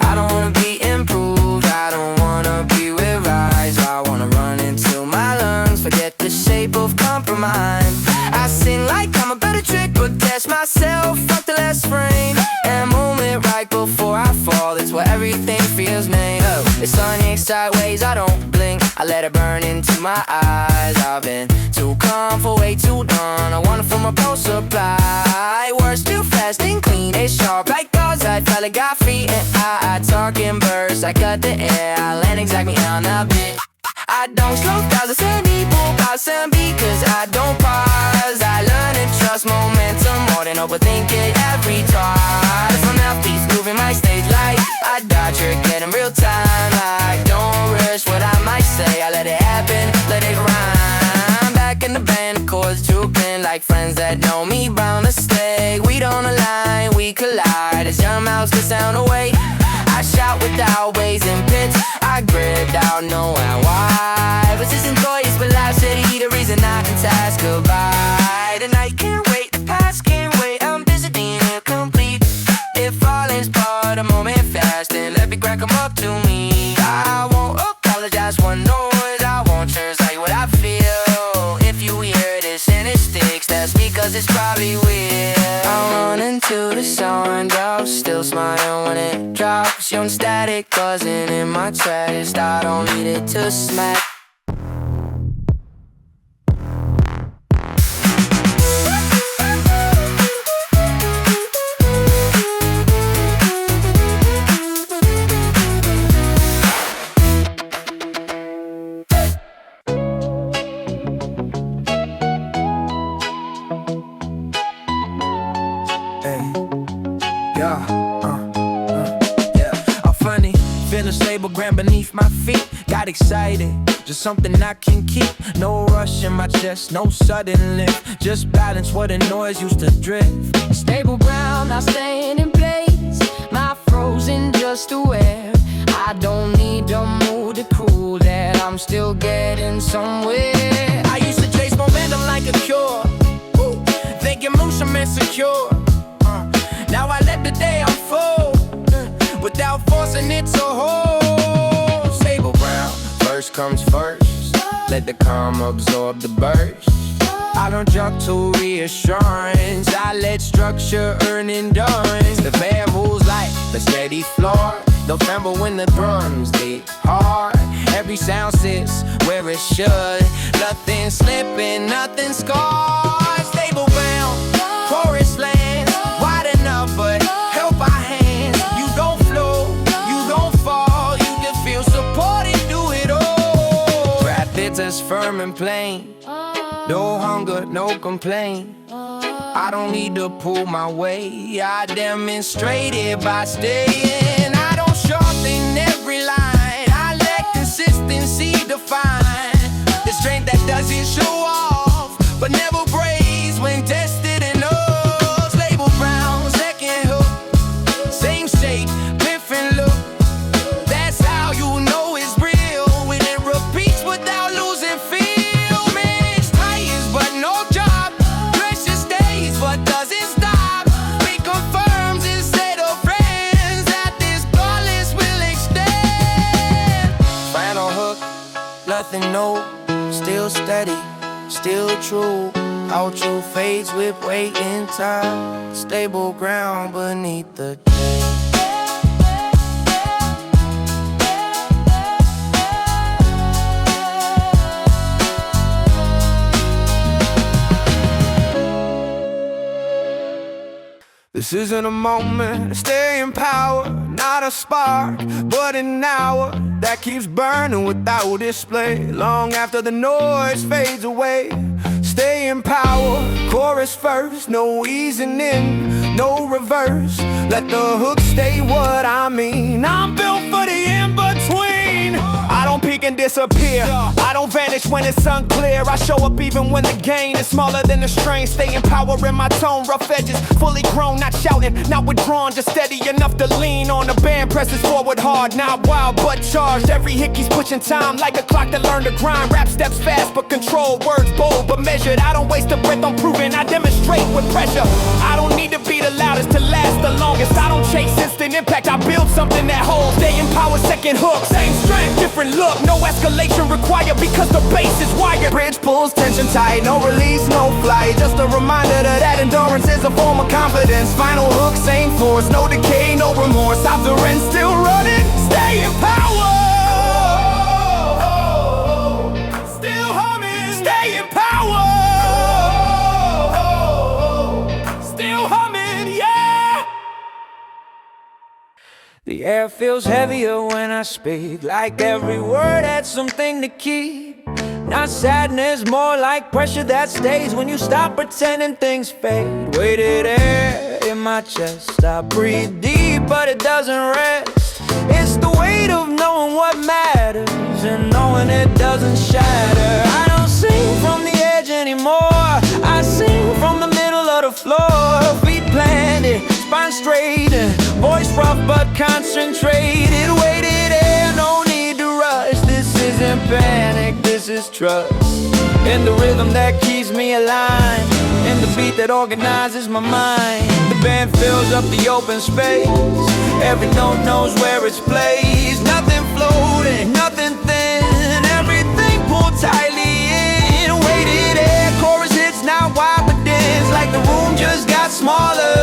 I don't wanna be improved, I don't wanna be revised. I wanna run into my lungs, forget the shape of compromise. I sing like I'm a better trick, but test myself, fuck the last frame. And moment right before I fall, that's where everything feels made. Oh, the sun yanks sideways, I don't blink, I let it burn into my eyes. I've been too calm for way too long, I want it from a pro supply. Words too fast and clean, it's sharp like God's eye. Fella got feet and I talk in bursts, I cut the air, I land exactly on the beat. I don't slow down, I said people pass and because I don't pause. I learn to trust momentum more than overthink it every twice. From that piece, moving my stage like I dodge your get in real time. I don't rush what I might say, I let it happen, let it rhyme. Back in the band, the chords drooping like friends that know me bound to stay. We don't align, we collide as your mouths can sound away. I shout without raising pitch, I gripped out knowing why. Was this employees velocity the reason I can task goodbye? The night can't wait, the past can't wait, I'm busy being incomplete. If falling's part of moment fast, then let me crack them up to me. I won't apologize for noise, I won't translate what I feel. If you hear this and it sticks, that's because it's probably weird. I run into the sun, drop, still smiling when it drops. Young static buzzing in my chest, I don't need it to smack. Ground beneath my feet, got excited, just something I can keep. No rush in my chest, no sudden lift, just balance where the noise used to drift. Stable ground, not staying in place, not frozen, just aware. I don't need to move to cool that I'm still getting somewhere. I used to chase momentum like a cure, thinking moonshine insecure. Now I let the day unfold without forcing it to hold. Stable ground, first comes first. Let the calm absorb the burst. I don't jump to reassurance. I let structure earn endurance. The bamboo's like the steady floor. Don't tremble when the drums beat hard. Every sound sits where it should. Nothing slipping, nothing scarred. Stable bound, chorus lands wide enough, but help our hands. You don't flow, you don't fall. You can feel supported, do it all. Wrap it as firm and plain. No hunger, no complaint. I don't need to pull my weight. I demonstrate it by staying. I don't sharpen every line. I let consistency define the strength that doesn't show off, but never breaks when tested enough. Label brown, second hook, same shape, different look. That's how you know it's real when it repeats without losing feel. Nothing new, still steady, still true. How true fades with weight in time. Stable ground beneath the day. This isn't a moment to stay in power, not a spark, but an hour that keeps burning without display. Long after the noise fades away, stay in power, chorus first, no easing in, no reverse. Let the hook stay what I mean. I'm built for the in-between. I don't peak and disappear, I don't vanish when it's unclear. I show up even when the gain is smaller than the strain. Stay in power in my tone, rough edges, fully grown, not shouting, not withdrawn, just steady enough to lean on. The band presses forward hard, not wild but charged. Every hit keeps pushing time like a clock that learned to grind. Rap steps fast but controlled, words bold but measured. I don't waste a breath, I'm proving I demonstrate with pressure. I don't need to be the loudest to last the longest. I don't chase instant impact, I build something that holds. Stay in power, second hook, same strength, different look. No escalation required because the base is wired. Bridge pulls, tension tight, no release, no flight. Just a reminder that endurance is a form of confidence. Final hook, same force, no decay, no remorse. After end, still running, stay in power. Still humming, stay in power. Still humming, yeah. The air feels heavier when I speak, like every word had something to keep. Not sadness, more like pressure that stays when you stop pretending things fade. Weighted air in my chest, I breathe deep but it doesn't rest. It's the weight of knowing what matters and knowing it doesn't shatter. I don't sing from the edge anymore, I sing from the middle of the floor. Feet planted, spine straight, voice rough but concentrated. Weighted air, no need to rush. This isn't panic, this is trust. In the rhythm that keeps me aligned, in the beat that organizes my mind. The band fills up the open space, every note knows where it's placed. Nothing floating, nothing thin, everything pulled tightly in. Weighted air, chorus hits not wide but dense, like the room just got smaller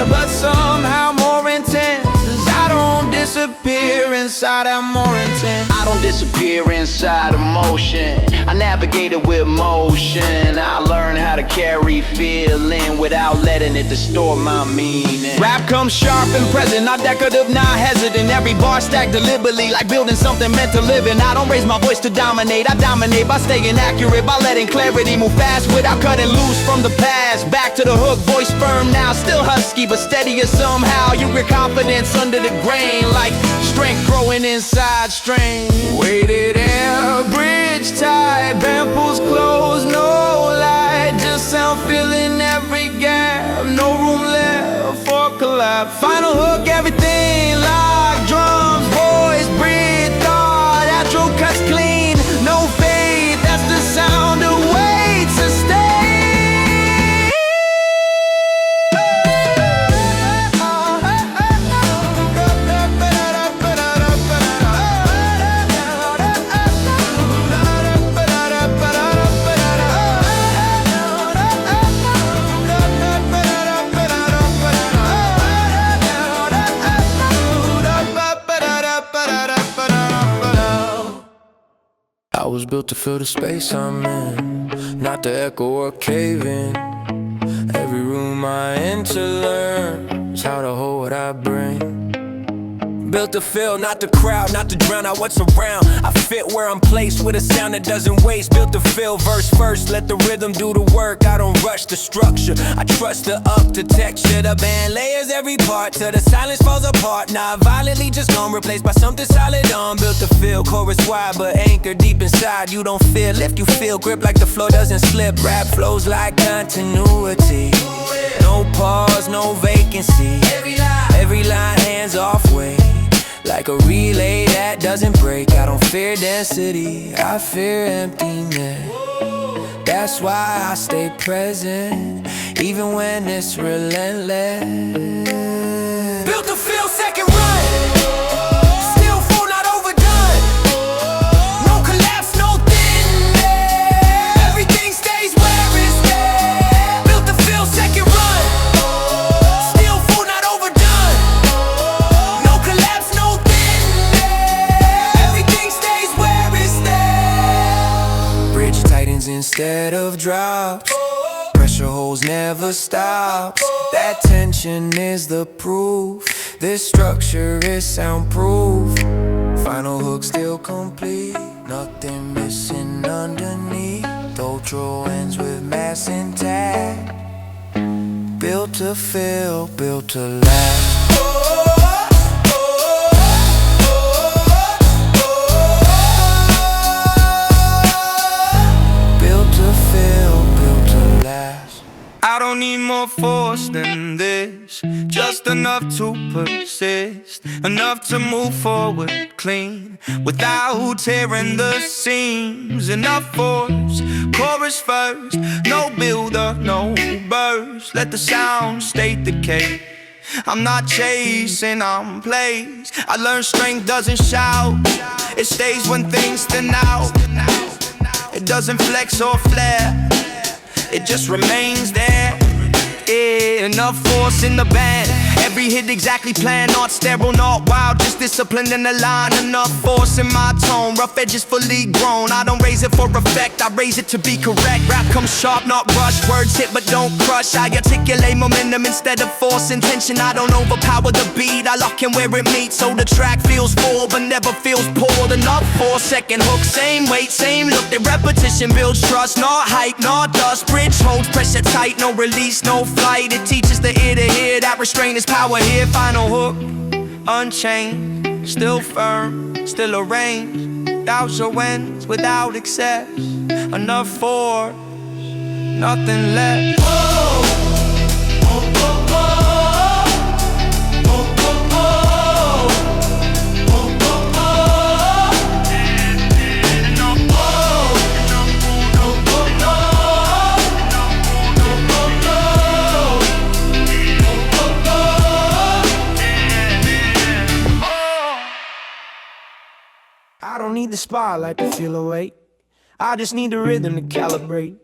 but somehow more intense. I don't disappear inside, I'm more intense. I don't disappear inside emotion, I navigate it with motion. I learn how to carry feeling without letting it distort my meaning. Rap comes sharp and present, not decorative, not hesitant. Every bar stacked deliberately, like building something meant to live in. I don't raise my voice to dominate, I dominate by staying accurate, by letting clarity move fast without cutting loose from the past. Back to the hook, voice firm now, still husky but steadier somehow. You get confidence under the grain, like strength growing inside strain. Weighted air, bridge tight, band pulls close, no light, just sound filling every gap, no room left for collapse. Final hook, everything locked, drums, voice, breathe, thought, outro cuts clean, no fade, that's the sound of weight sustained. I was built to fill the space I'm in, not to echo or cave in. Every room I enter learns how to hold what I bring. Built to fill, not the crowd, not to drown out what's around. I fit where I'm placed with a sound that doesn't waste. Built to fill, verse first, let the rhythm do the work. I don't rush the structure, I trust the up, the texture. The band layers every part till the silence falls apart. Not violently, just gone, replaced by something solid on. Built to fill, chorus wide, but anchored deep inside. You don't feel lift, you feel grip like the floor doesn't slip. Rap flows like continuity, no pause, no vacancy. Every line hands off way, like a relay that doesn't break. I don't fear density, I fear emptiness. That's why I stay present, even when it's relentless. Built to feel second run, still full, not overdone. No collapse, no thin air. Everything stays where it's there. Built to feel second run, still full, not overdone. No collapse, no thin air. Everything stays where it's there. Bridge tightens instead of drops. Pressure holds never stops. That tension is the proof. This structure is soundproof. Final hook still complete, nothing missing underneath. Outro ends with mass intact. Built to fill, built to last. I don't need more force than this, just enough to persist, enough to move forward clean, without tearing the seams. Enough force, chorus first, no build-up, no burst. Let the sound state the case. I'm not chasing, I'm placed. I learned strength doesn't shout, it stays when things thin out. It doesn't flex or flare, it just remains there. Yeah, enough force in the band, every hit exactly planned, not sterile, not wild, just disciplined in the line. Enough force in my tone, rough edges fully grown. I don't raise it for effect, I raise it to be correct. Rap comes sharp, not rushed, words hit but don't crush. I articulate momentum instead of force intention. I don't overpower the beat, I lock in where it meets, so the track feels full but never feels pulled. Enough for second hook, same weight, same look. The repetition builds trust, not hype, not dust. Bridge holds pressure tight, no release, no flight. It teaches the ear to hear that restraint is power here. Final hook, unchained, still firm, still arranged. Outro ends without excess. Enough for nothing less. I don't need the spotlight to feel awake, I just need the rhythm to calibrate.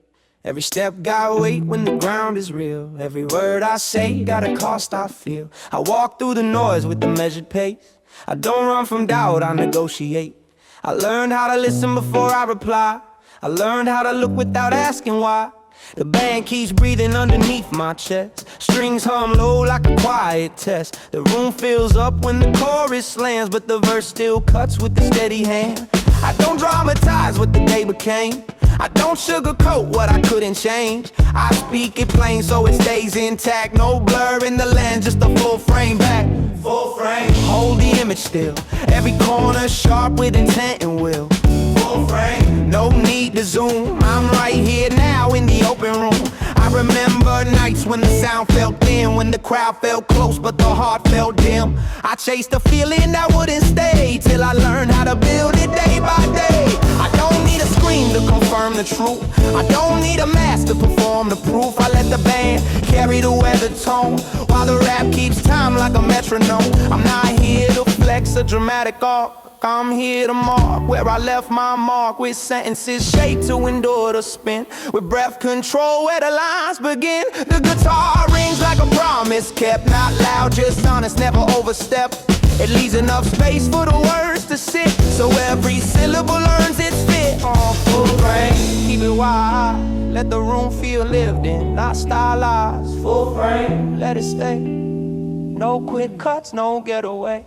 Every step got weight when the ground is real. Every word I say got a cost I feel. I walk through the noise with the measured pace. I don't run from doubt, I negotiate. I learned how to listen before I reply. I learned how to look without asking why. The band keeps breathing underneath my chest. Strings hum low like a quiet test. The room fills up when the chorus lands, but the verse still cuts with a steady hand. I don't dramatize what the day became. I don't sugarcoat what I couldn't change. I speak it plain so it stays intact. No blur in the lens, just a full frame back. Full frame, hold the image still. Every corner sharp with intent and will. Full frame, no need to zoom. I'm right here now in the open room. I remember nights when the sound felt thin, when the crowd felt close but the heart felt dim. I chased a feeling that wouldn't stay till I learned how to build it day by day. I don't need a scream to confirm the truth. I don't need a mask to perform the proof. I let the band carry the weather tone while the rap keeps time like a metronome. I'm not here to flex a dramatic arc, I'm here to mark where I left my mark, with sentences shaped to endure the spin, with breath control where the lines begin. The guitar rings like a promise kept, not loud, just honest, never overstepped. It leaves enough space for the words to sit, so every syllable earns its fit. Full frame, keep it wide, let the room feel lived in, not stylized. Full frame, let it stay. No quick cuts, no getaway.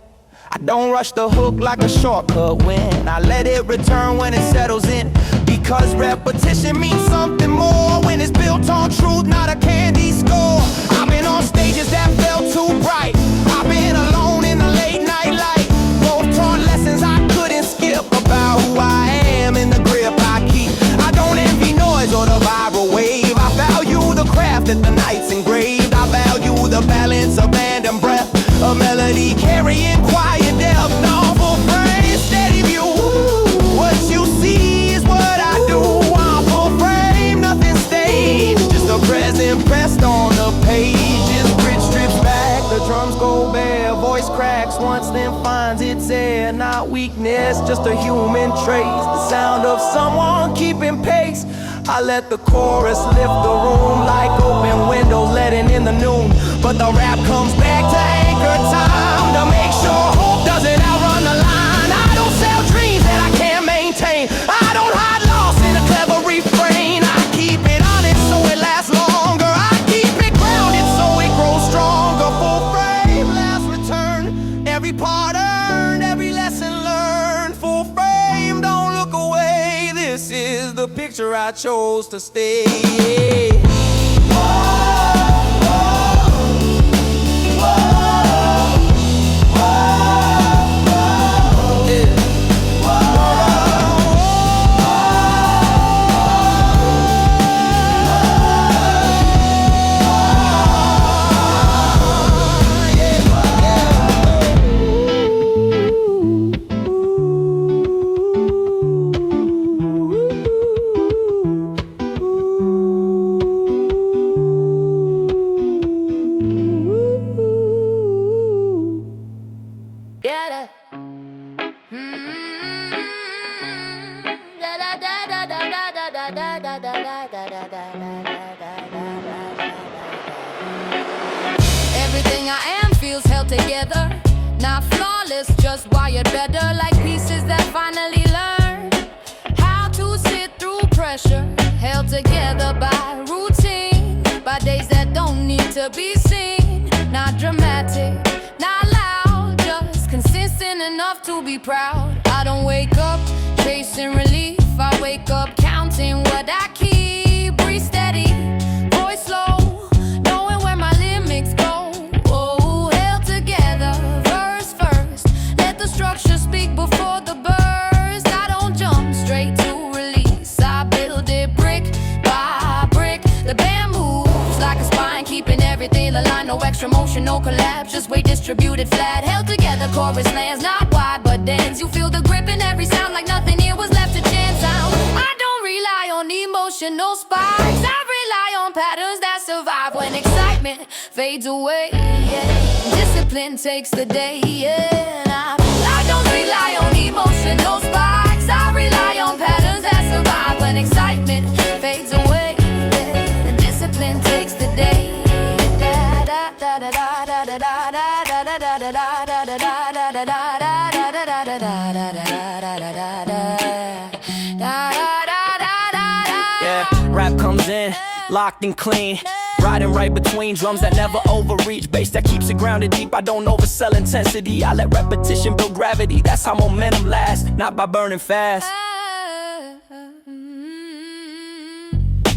I don't rush the hook like a shortcut when I let it return when it settles in. Because repetition means something more when it's built on truth, not a candy score. I've been on stages that felt too bright. I've been alone in the late night light. Both taught lessons I couldn't skip about who I am and the grip I keep. I don't envy noise or the viral wave. I value the craft that the night's engraved. I value the balance of band and breath, a melody carrying quiet depth. No full frame, steady view. What you see is what I do. I'm full frame, nothing staged, just a present pressed on the pages. Bridge strips back, the drums go bare, voice cracks once then finds its air. Not weakness, just a human trace, the sound of someone keeping pace. I let the chorus lift the room like open windows letting in the noon. But the rap comes back to anchor time, to make sure hope doesn't outrun the line. I don't sell dreams that I can't maintain. I don't hide loss in a clever refrain. I keep it honest so it lasts longer. I keep it grounded so it grows stronger. Full frame, last return, every part earned, every lesson learned. Full frame, don't look away. This is the picture I chose to stay. Everything I am feels held together, not flawless, just wired better, like pieces that finally learn how to sit through pressure, held together by routine, by days that don't need to be seen. Not dramatic, not loud, just consistent enough to be proud. I don't wake up chasing relief, I wake up counting what I keep. Breathe steady, voice slow, knowing where my limits go. Oh, held together, verse first, let the structure speak before the burst. I don't jump straight to release, I build it brick by brick. The band moves like a spine, keeping everything aligned. No extra motion, no collapse, just weight distributed flat. Held together, chorus lands not wide but dense. You feel the grip in every sound, like nothing here was left to chance. I don't rely on emotional sparks, I rely on patterns that survive when excitement fades away. Yeah. Discipline takes the day. Yeah. I don't rely on emotional sparks, I rely on patterns that survive when excitement fades away. Yeah. Discipline takes the day. Yeah, rap comes in, locked and clean, riding right between drums that never overreach, bass that keeps it grounded deep. I don't oversell intensity, I let repetition build gravity. That's how momentum lasts, not by burning fast.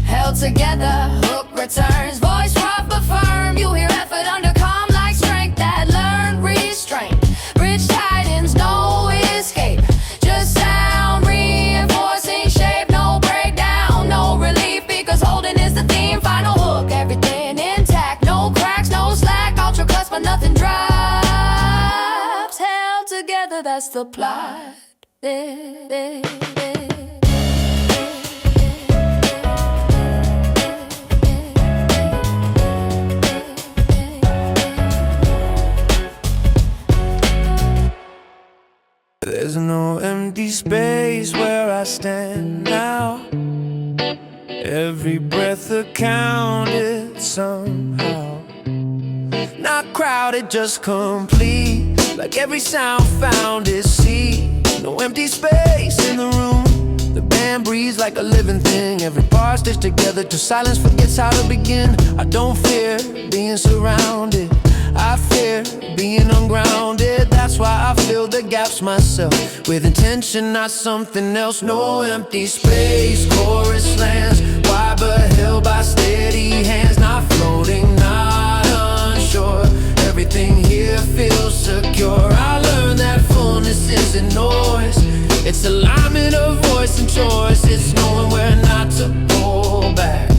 Held together, hook returns, voice rough but firm. You hear effort under calm like strength that learned restraint. Bridge tightens, no escape, just sound reinforcing shape. No breakdown, no relief, because holding is the theme. Final hook, everything intact, no cracks, no slack. Ultra cuts but nothing drops. Held together, that's the plot. There's no empty space where I stand now. Every breath accounted somehow. Not crowded, just complete. like every sound found its seat. No empty space in the room. The band breathes like a living thing. Every bar stitched together till silence forgets how to begin. I don't fear being surrounded, I fear being ungrounded. That's why I fill the gaps myself with intention, not something else. No empty space, chorus lands wide but held by steady hands. Not floating, not unsure. Everything here feels secure. I learned that fullness isn't noise. It's alignment of voice and choice. It's knowing where not to pull back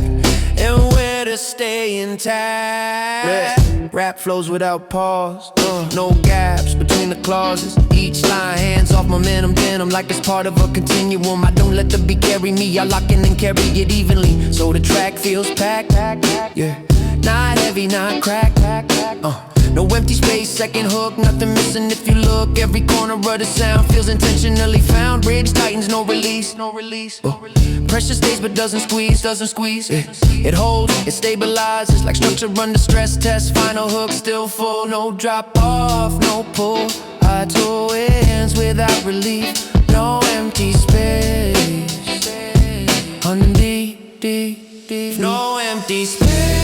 and where to stay intact. Rap flows without pause, no gaps between the clauses. Each line hands off momentum, denim like it's part of a continuum. I don't let the beat carry me, I lock in and carry it evenly. So the track feels packed, yeah. Not heavy, not crack, no empty space, second hook, nothing missing if you look. Every corner of the sound feels intentionally found. Bridge tightens, no release. Pressure stays but doesn't squeeze. It holds, it stabilizes like structure under stress test. Final hook still full, no drop off, no pull. I tow ends without relief, no empty space. Deep, no empty space.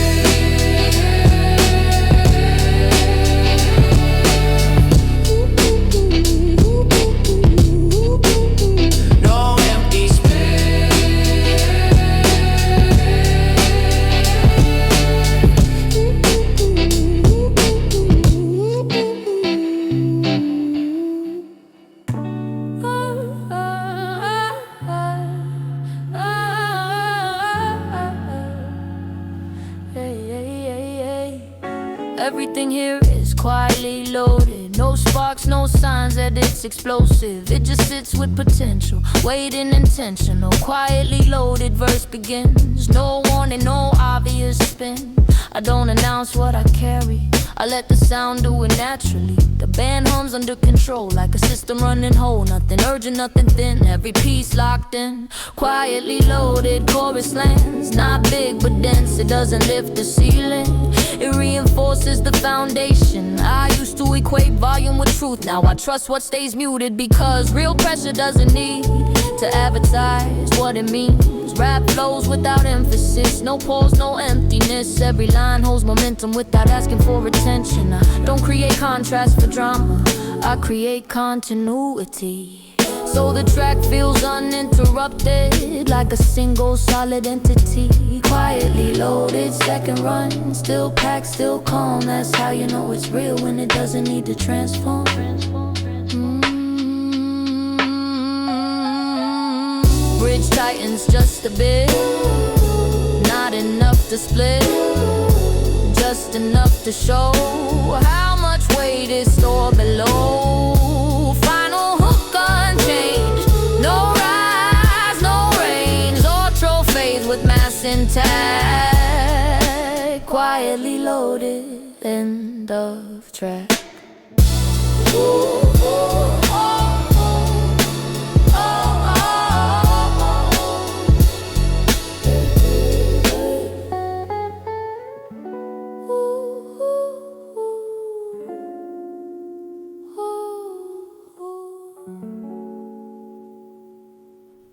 Everything here is quietly loaded. No sparks, no signs that it's explosive. It just sits with potential, waiting intentional. Quietly loaded verse begins. No warning, no obvious spin. I don't announce what I carry, I let the sound do it naturally. The band hums under control like a system running whole. Nothing urgent, nothing thin, every piece locked in. Quietly loaded chorus lands, not big but dense. It doesn't lift the ceiling, it reinforces the foundation. I used to equate volume with truth, now I trust what stays muted. Because real pressure doesn't need to advertise what it means. Rap flows without emphasis, no pause, no emptiness. Every line holds momentum without asking for attention. I don't create contrast for drama, I create continuity. So the track feels uninterrupted, like a single solid entity. Quietly loaded, second run, still packed, still calm. That's how you know it's real, when it doesn't need to transform. Bridge tightens just a bit, not enough to split, just enough to show how much weight is stored below. Final hook unchanged, no rise, no range, or trophies with mass intact. Quietly loaded, end of track.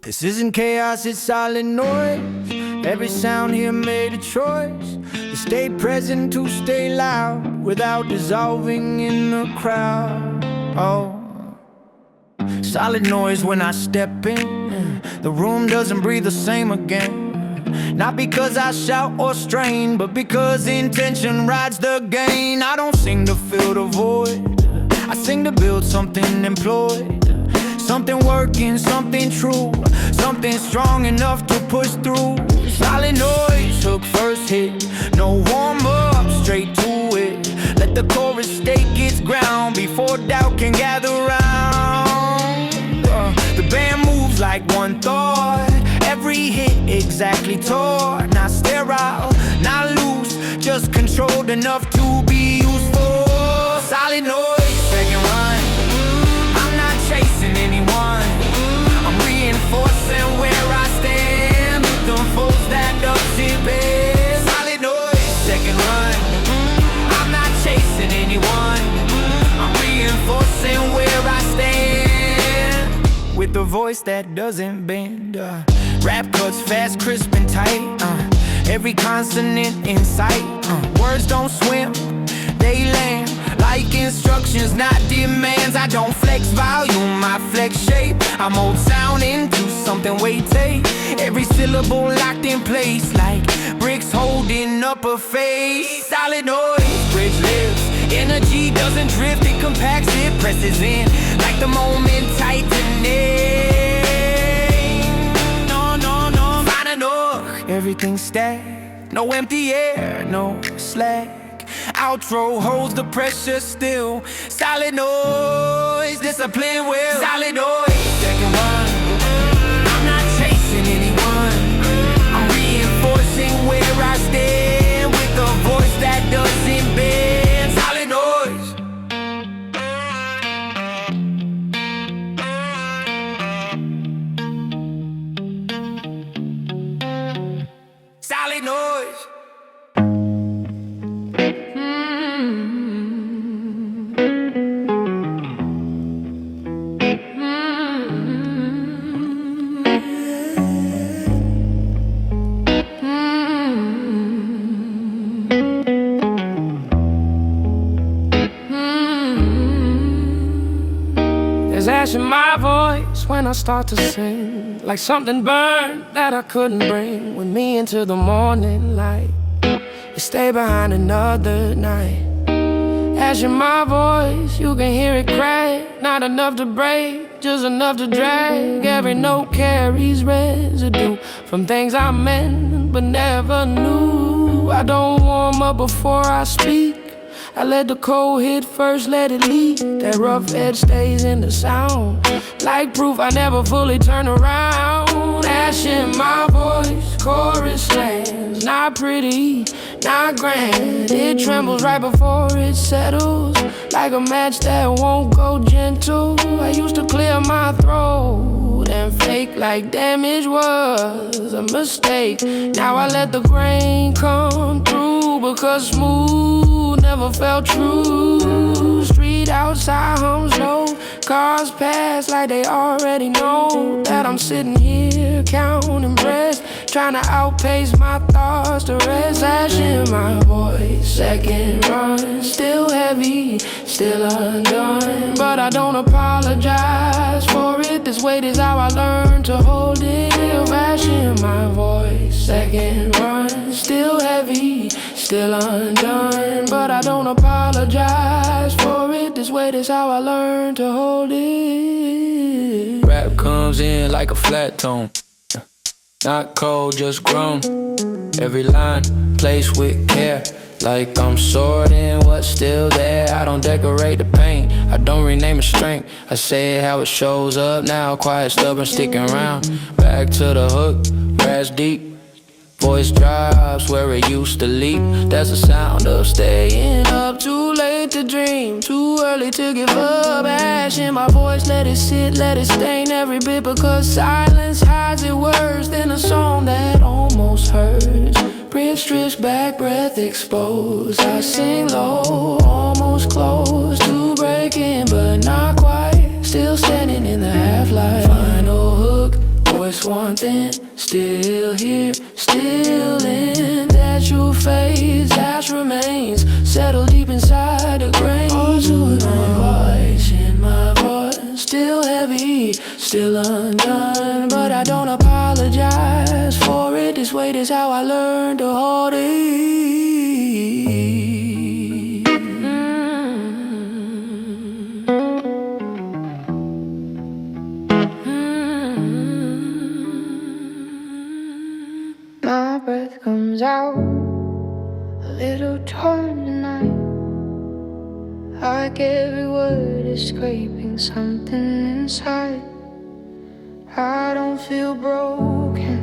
This isn't chaos, it's silent noise. Every sound here made a choice to stay present, to stay loud, without dissolving in the crowd. Oh, solid noise when I step in. The room doesn't breathe the same again. Not because I shout or strain, but because intention rides the gain. I don't sing to fill the void, I sing to build something employed. Something working, something true, something strong enough to push through. Solid noise, hook first hit, no warm up, straight to it. Let the chorus stake its ground before doubt can gather round. The band moves like one thought, every hit exactly taught. Not sterile, not loose, just controlled enough to be useful. Solid noise, second run, I'm not chasing anyone, I'm reinforcing where I stand. Rhythm full stacked up to bed. Solid noise, second run, I'm not chasing anyone, I'm reinforcing with a voice that doesn't bend. Rap cuts fast, crisp and tight. Every consonant in sight. Words don't swim, they land like instructions, not demands. I don't flex volume, I flex shape. I mold sound into something weighty. Every syllable locked in place, like bricks holding up a face. Solid noise, bridge lives. Energy doesn't drift, it compacts, it presses in like the moment tightening. No, no, no, fine enough. Everything stacked, no empty air, no slack. Outro holds the pressure still. Solid noise, discipline will. Solid noise, second one. I'm not chasing anyone. I'm reinforcing where I stand with a voice that doesn't bend. Solid noise. Solid noise. There's ash in my voice when I start to sing, like something burned that I couldn't bring with me into the morning light. You stay behind another night. Ash in my voice, you can hear it crack. Not enough to break, just enough to drag. Every note carries residue from things I meant but never knew. I don't warm up before I speak. I let the cold hit first, let it leak. That rough edge stays in the sound, like proof I never fully turn around. Ash in my voice, chorus lands. Not pretty, not grand. It trembles right before it settles, like a match that won't go gentle. I used to clear my throat and fake like damage was a mistake. Now I let the grain come through, because smooth never felt true. Street outside hums low, cars pass like they already know that I'm sitting here counting breaths, trying to outpace my thoughts to rest. Ash in my voice, second run, still heavy, still undone, but I don't apologize for it. This weight is how I learned to hold it. Ash in my voice, second run, still heavy, still undone, but I don't apologize for it. This weight is how I learned to hold it. Rap comes in like a flat tone, not cold, just grown. Every line placed with care, like I'm sorting what's still there. I don't decorate the paint, I don't rename a strength. I say it how it shows up now, quiet, stubborn, sticking around. Back to the hook, brass deep. Voice drops where it used to leap. That's the sound of staying up. Too late to dream, too early to give up. Ash in my voice, let it sit, let it stain every bit, because silence hides it worse than a song that almost hurts. Bridge strips back, breath exposed. I sing low, almost close to breaking, but not quite. Still standing in the half-light. Final hook, voice one thing, still here, still in. That you fades, ash remains, settle deep inside the grain. All to my voice, in my voice, still heavy, still undone, but I don't apologize for it. This weight is how I learned to hold it. My breath comes out a little torn tonight, like every word is scraping something inside. I don't feel broken,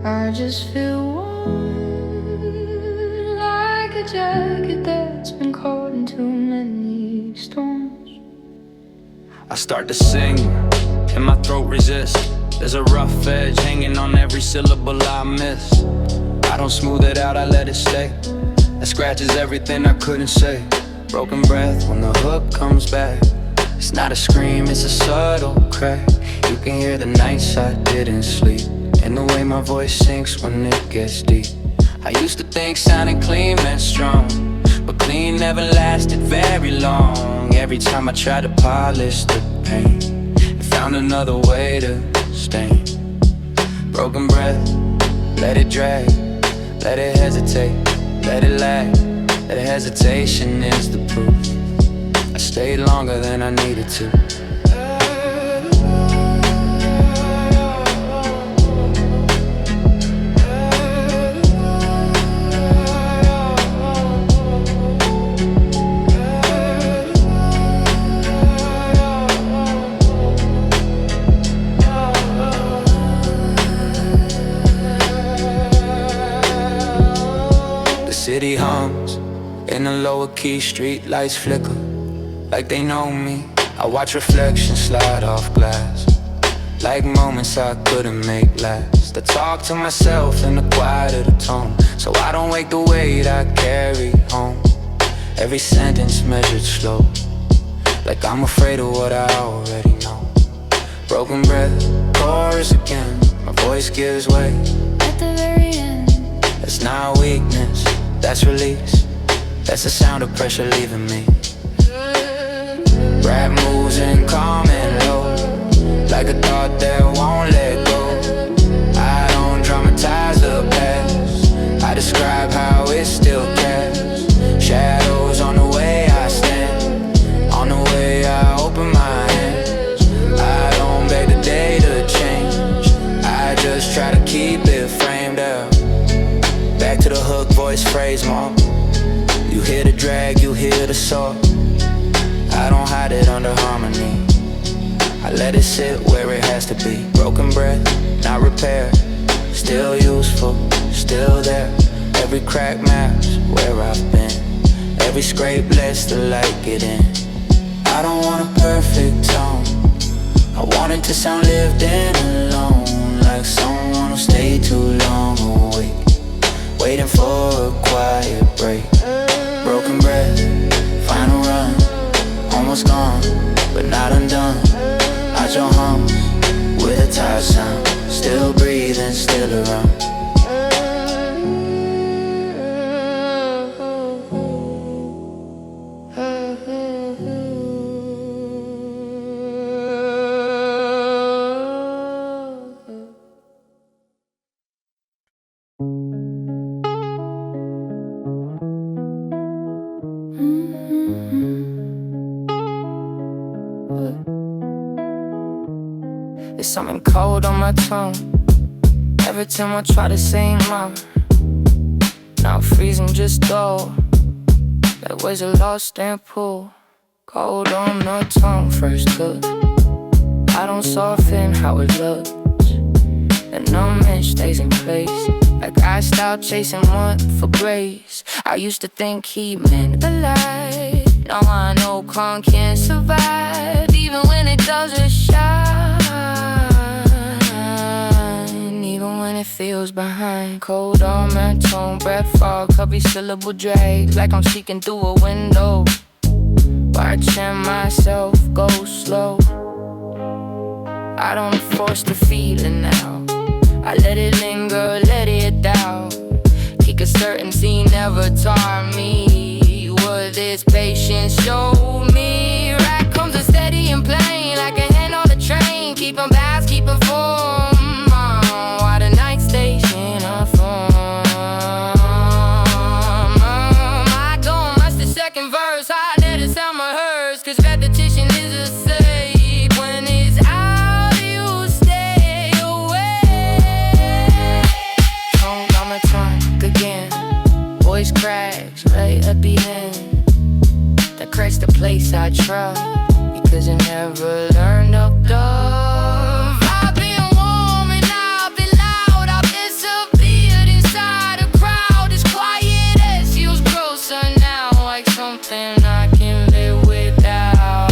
I just feel warm, like a jacket that's been caught in too many storms. I start to sing, and my throat resists. There's a rough edge hanging on every syllable I miss. I don't smooth it out, I let it stay. That scratches everything I couldn't say. Broken breath when the hook comes back. It's not a scream, it's a subtle crack. You can hear the nights I didn't sleep, and the way my voice sinks when it gets deep. I used to think sounding clean meant strong, but clean never lasted very long. Every time I tried to polish the paint, it found another way to stain. Broken breath, let it drag, let it hesitate, let it lag. That hesitation is the proof. I stayed longer than I needed to. The city hums, in the lower key, street lights flicker like they know me. I watch reflections slide off glass, like moments I couldn't make last. I talk to myself in a quieter tone, so I don't wake the weight I carry home. Every sentence measured slow, like I'm afraid of what I already know. Broken breath, chorus again, my voice gives way At the very end, That's not weakness, that's release. That's the sound of pressure leaving me. Rap moves in calm and low, like a thought that won't let go. I don't dramatize the past, I describe how it still casts shadows on the way I stand, on the way I open my hands. I don't beg the day to change, I just try to keep it framed out. Back to the hook, voice phrase, mom. You hear the drag, you hear the saw. I don't hide it under harmony, I let it sit where it has to be. Broken breath, not repair, still useful, still there. Every crack maps where I've been, every scrape lets the light get in. I don't want a perfect tone, I want it to sound lived in alone, like someone who stayed too long awake, waiting for a quiet break. Broken breath, final run, almost gone, but not undone. I jump hum with a tired sound, still breathing, still around. There's something cold on my tongue every time I try to say mom. Now freezing just though, that was a lost and pull. Cold on the tongue first cause I don't soften how it looks. The numbness stays in place, like I stopped chasing one for grace. I used to think he meant a lot, now I know calm can't survive, even when it doesn't shine, even when it feels behind. Cold on my tongue, breath fog, every syllable drag, like I'm seeking through a window, watching myself go slow. I don't force the feeling now, I let it linger, let it down. Kick a certainty never taught me what this patience showed me. Right comes a steady and plain, like a hand on the train, keep 'em fast, keep 'em form. While the night station unformed, I don't rush the second verse, I let it sound rehearsed, cause repetition is a safe. When it's out, you stay away. Tongue on my tongue again, voice cracks right at the end, that cracks the place I trust, because I never learned up love. I've been warm and I've been loud, I've disappeared inside a crowd. This quiet as feels grosser now, like something I can live without.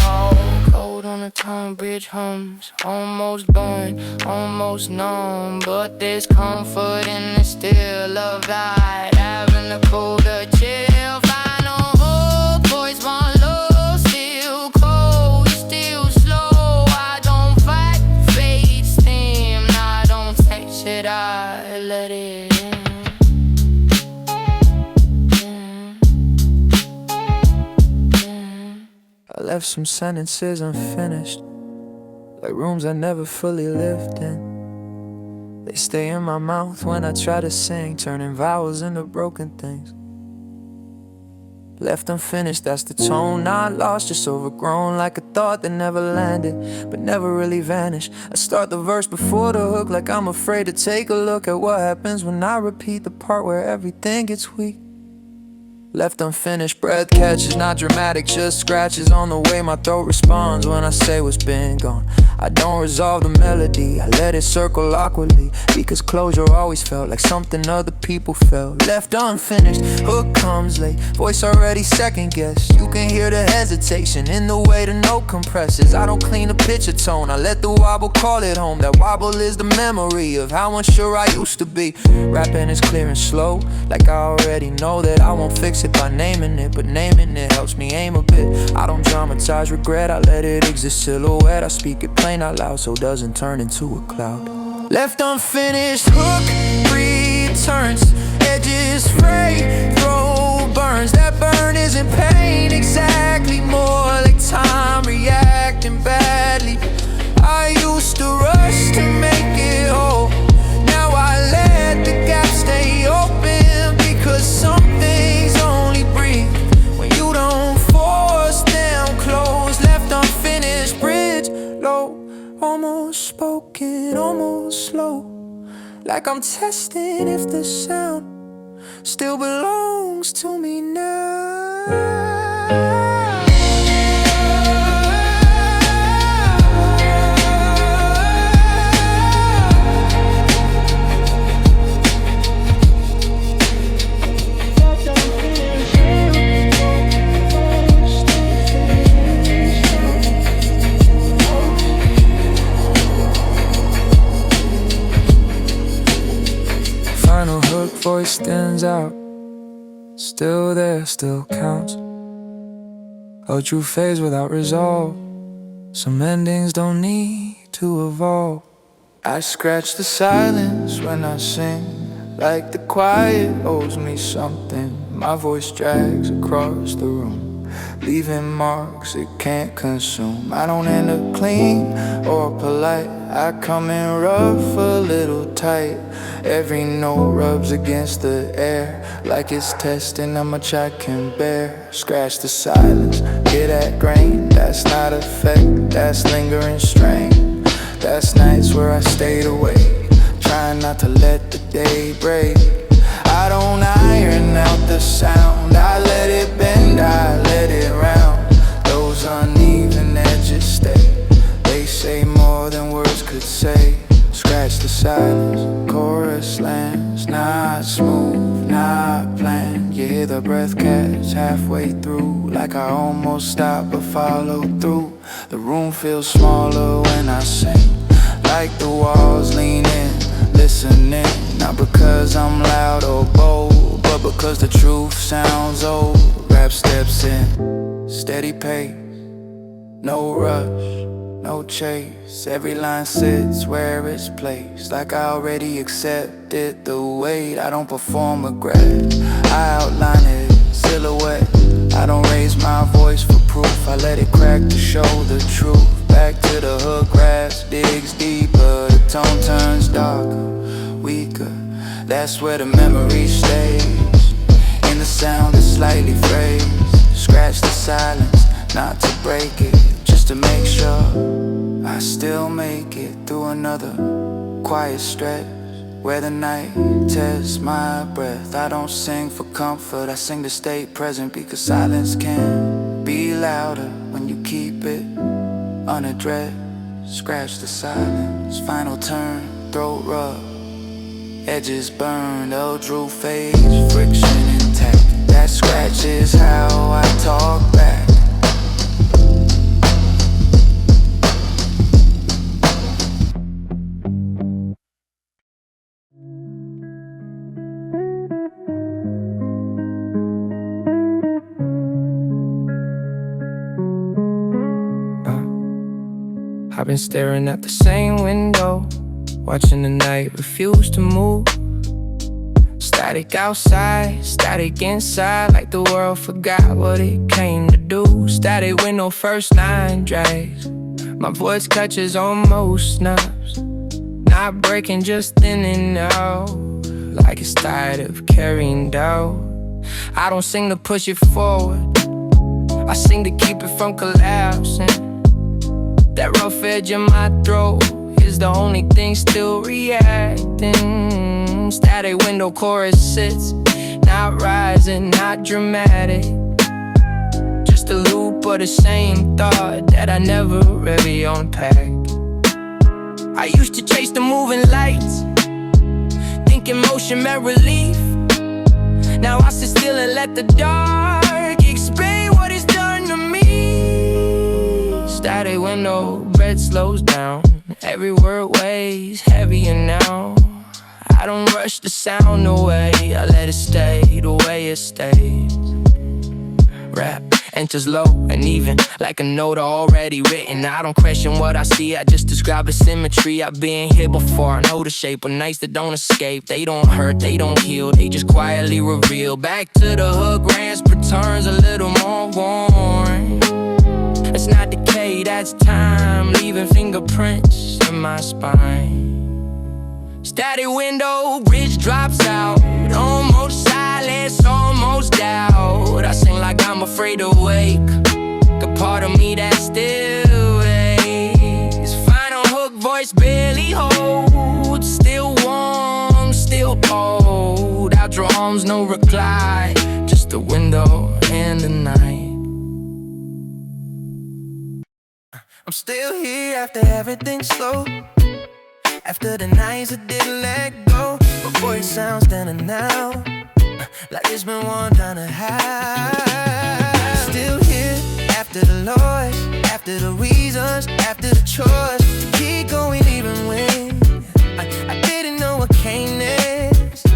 Cold on the tongue, bridge hums, almost burned, almost numb, but there's comfort in the still of light, having a colder chill. Final hope, voice one low, still cold, still slow. I don't fight fate, left some sentences unfinished, like rooms I never fully lived in. They stay in my mouth when I try to sing, turning vowels into broken things. Left unfinished, that's the tone not lost, just overgrown, like a thought that never landed, but never really vanished. I start the verse before the hook, like I'm afraid to take a look at what happens when I repeat the part where everything gets weak. Left unfinished, breath catches, not dramatic, just scratches on the way my throat responds when I say what's been gone. I don't resolve the melody, I let it circle awkwardly, because closure always felt like something other people felt. Left unfinished, hook comes late, voice already second guessed. You can hear the hesitation in the way the note compresses. I don't clean the picture tone, I let the wobble call it home. That wobble is the memory of how unsure I used to be. Rapping is clear and slow, like I already know that I won't fix it by naming it, but naming it helps me aim a bit. I don't dramatize regret, I let it exist silhouette. I speak it plain out loud so it doesn't turn into a cloud. Left unfinished, hook returns, edges fray, throw burns. That burn isn't pain exactly, more like time reacting badly. I used to rush to make it whole, now I let the gap stay open, because some things only breathe when you don't force them close. Left unfinished, bridge low, almost spoken, almost slow, like I'm testing if the sound still belongs to me now. Final hook voice stands out, still there, still counts. A true phase without resolve, some endings don't need to evolve. I scratch the silence when I sing, like the quiet owes me something. My voice drags across the room, leaving marks it can't consume. I don't end up clean or polite, I come in rough, a little tight. Every note rubs against the air, like it's testing how much I can bear. Scratch the silence, hear that grain, that's not effect, that's lingering strain. That's nights where I stayed awake, trying not to let the day break. I don't iron out the sound, I let it bend, I let it round. Those uneven edges stay, they say more than words could say. Scratch the silence, chorus lands, not smooth, not planned. You hear the breath catch halfway through, like I almost stop but follow through. The room feels smaller when I sing, like the walls lean in, listening. Not because I'm loud or bold, but because the truth sounds old. Rap steps in, steady pace, no rush, no chase. Every line sits where it's placed, like I already accepted the weight. I don't perform regret, I outline it, silhouette. I don't raise my voice for proof, I let it crack to show the truth. Back to the hook, grasp digs deeper, the tone turns darker, weaker. That's where the memory stays, in the sound that's slightly phrased. Scratch the silence, not to break it, just to make sure I still make it through another quiet stretch, where the night tests my breath. I don't sing for comfort, I sing to stay present, because silence can be louder when you keep it unaddressed. Scratch the silence, final turn, throat rub, edges burned, L-Drew fades, friction intact. That scratch is how I talk back. I've been staring at the same window, watching the night refuse to move. Static outside, static inside, like the world forgot what it came to do. Static with no first line drags. My voice catches almost snaps. Not breaking, just in and out, like it's tired of carrying doubt. I don't sing to push it forward, I sing to keep it from collapsing. That rough edge in my throat is the only thing still reacting. Static window chorus sits, not rising, not dramatic. Just a loop of the same thought that I never really unpacked. I used to chase the moving lights, thinking motion meant relief. Now I sit still and let the dark explain what it's done to me. Static window, breath slows down, every word weighs heavier now. I don't rush the sound away, I let it stay the way it stays. Rap enters low and even, like a note already written. I don't question what I see, I just describe the symmetry. I've been here before, I know the shape of nights that don't escape. They don't hurt, they don't heal, they just quietly reveal. Back to the hood, grasp returns a little more worn. It's not decay, that's time, leaving fingerprints in my spine. Static window, bridge drops out, almost silence, almost doubt. I sing like I'm afraid to wake, the part of me that still waits. Final hook, voice barely holds, still warm, still cold. Out your arms, no reply, just the window and the night. I'm still here after everything's slow, after the nights I didn't let go. My voice sounds thinner now, like it's been worn down a high. Still here after the noise, after the reasons, after the choice. Keep going even when I didn't know what came next.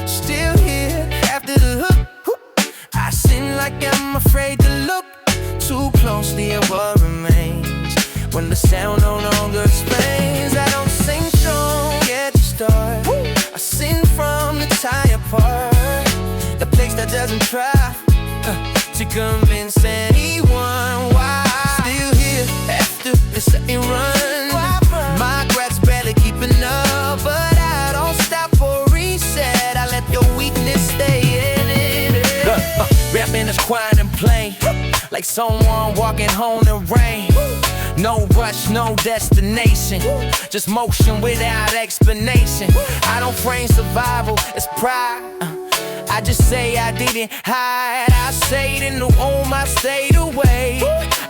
Still here after the hook. I sin like I'm afraid to look too closely at what remains. When the sound no longer explains, I don't sing strong at the start, I sing from the tired part, the place that doesn't try to convince anyone why. Still here after the second run, my breath's barely keeping up, but I don't stop for a reset. I let your weakness stay in it. Rapping is quiet and plain, like someone walking home in rain. No rush, no destination, just motion without explanation. I don't frame survival as pride, I just say I didn't hide. I stayed in the womb, I stayed away,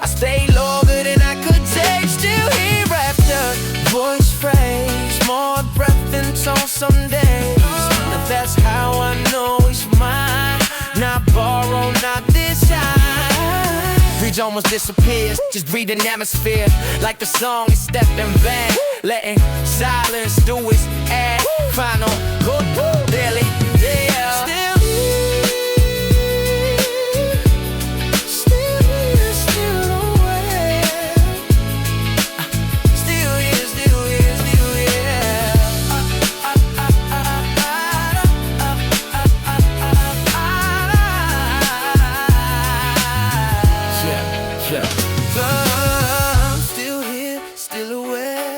I stayed longer than I could take. Still here after voice phrase, more breath than tone some days. Now that's how I know it's mine, not borrowed, not this time. Bridge almost disappears, just breathing atmosphere, like the song is stepping back, letting silence do its act. Final good daily, yeah. Still here, still here, still away. Still here, still here, still here. I'm still here, still aware.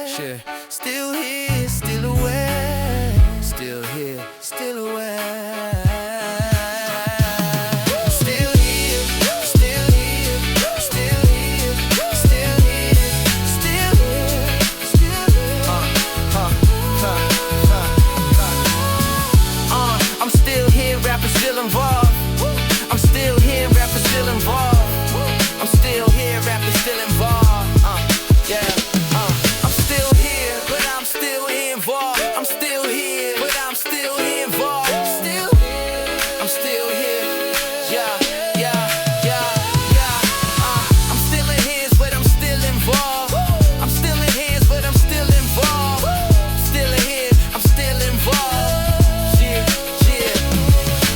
Still here, still aware. Still here, still aware. Still here, still here, still here, still here, still here, still here. I'm still here, rappers still involved. I'm still here, rappers still involved. I'm still here, rappers still involved. Yeah. I'm still here, but I'm still involved. I'm still here, but I'm still involved. Still here, I'm still here. Yeah, yeah, yeah, yeah. I'm still in his, but I'm still involved. I'm still in his, but I'm still involved. Still in his, I'm still involved. Yeah, yeah.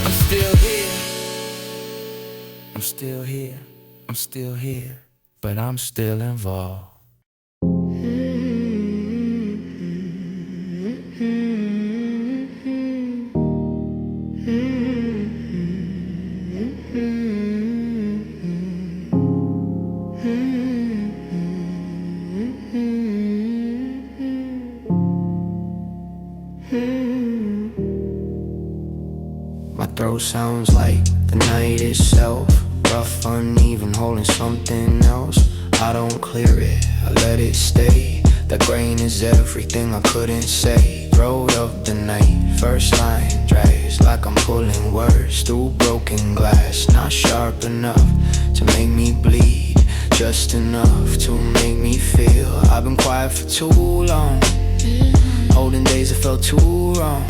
I'm still here. I'm still here. I'm still here, but I'm still involved. world sounds like the night itself. Rough, uneven, holding something else. I don't clear it, I let it stay. That grain is everything I couldn't say. Road of the night, first line drags like I'm pulling words through broken glass. Not sharp enough to make me bleed, just enough to make me feel. I've been quiet for too long, holding days that felt too wrong.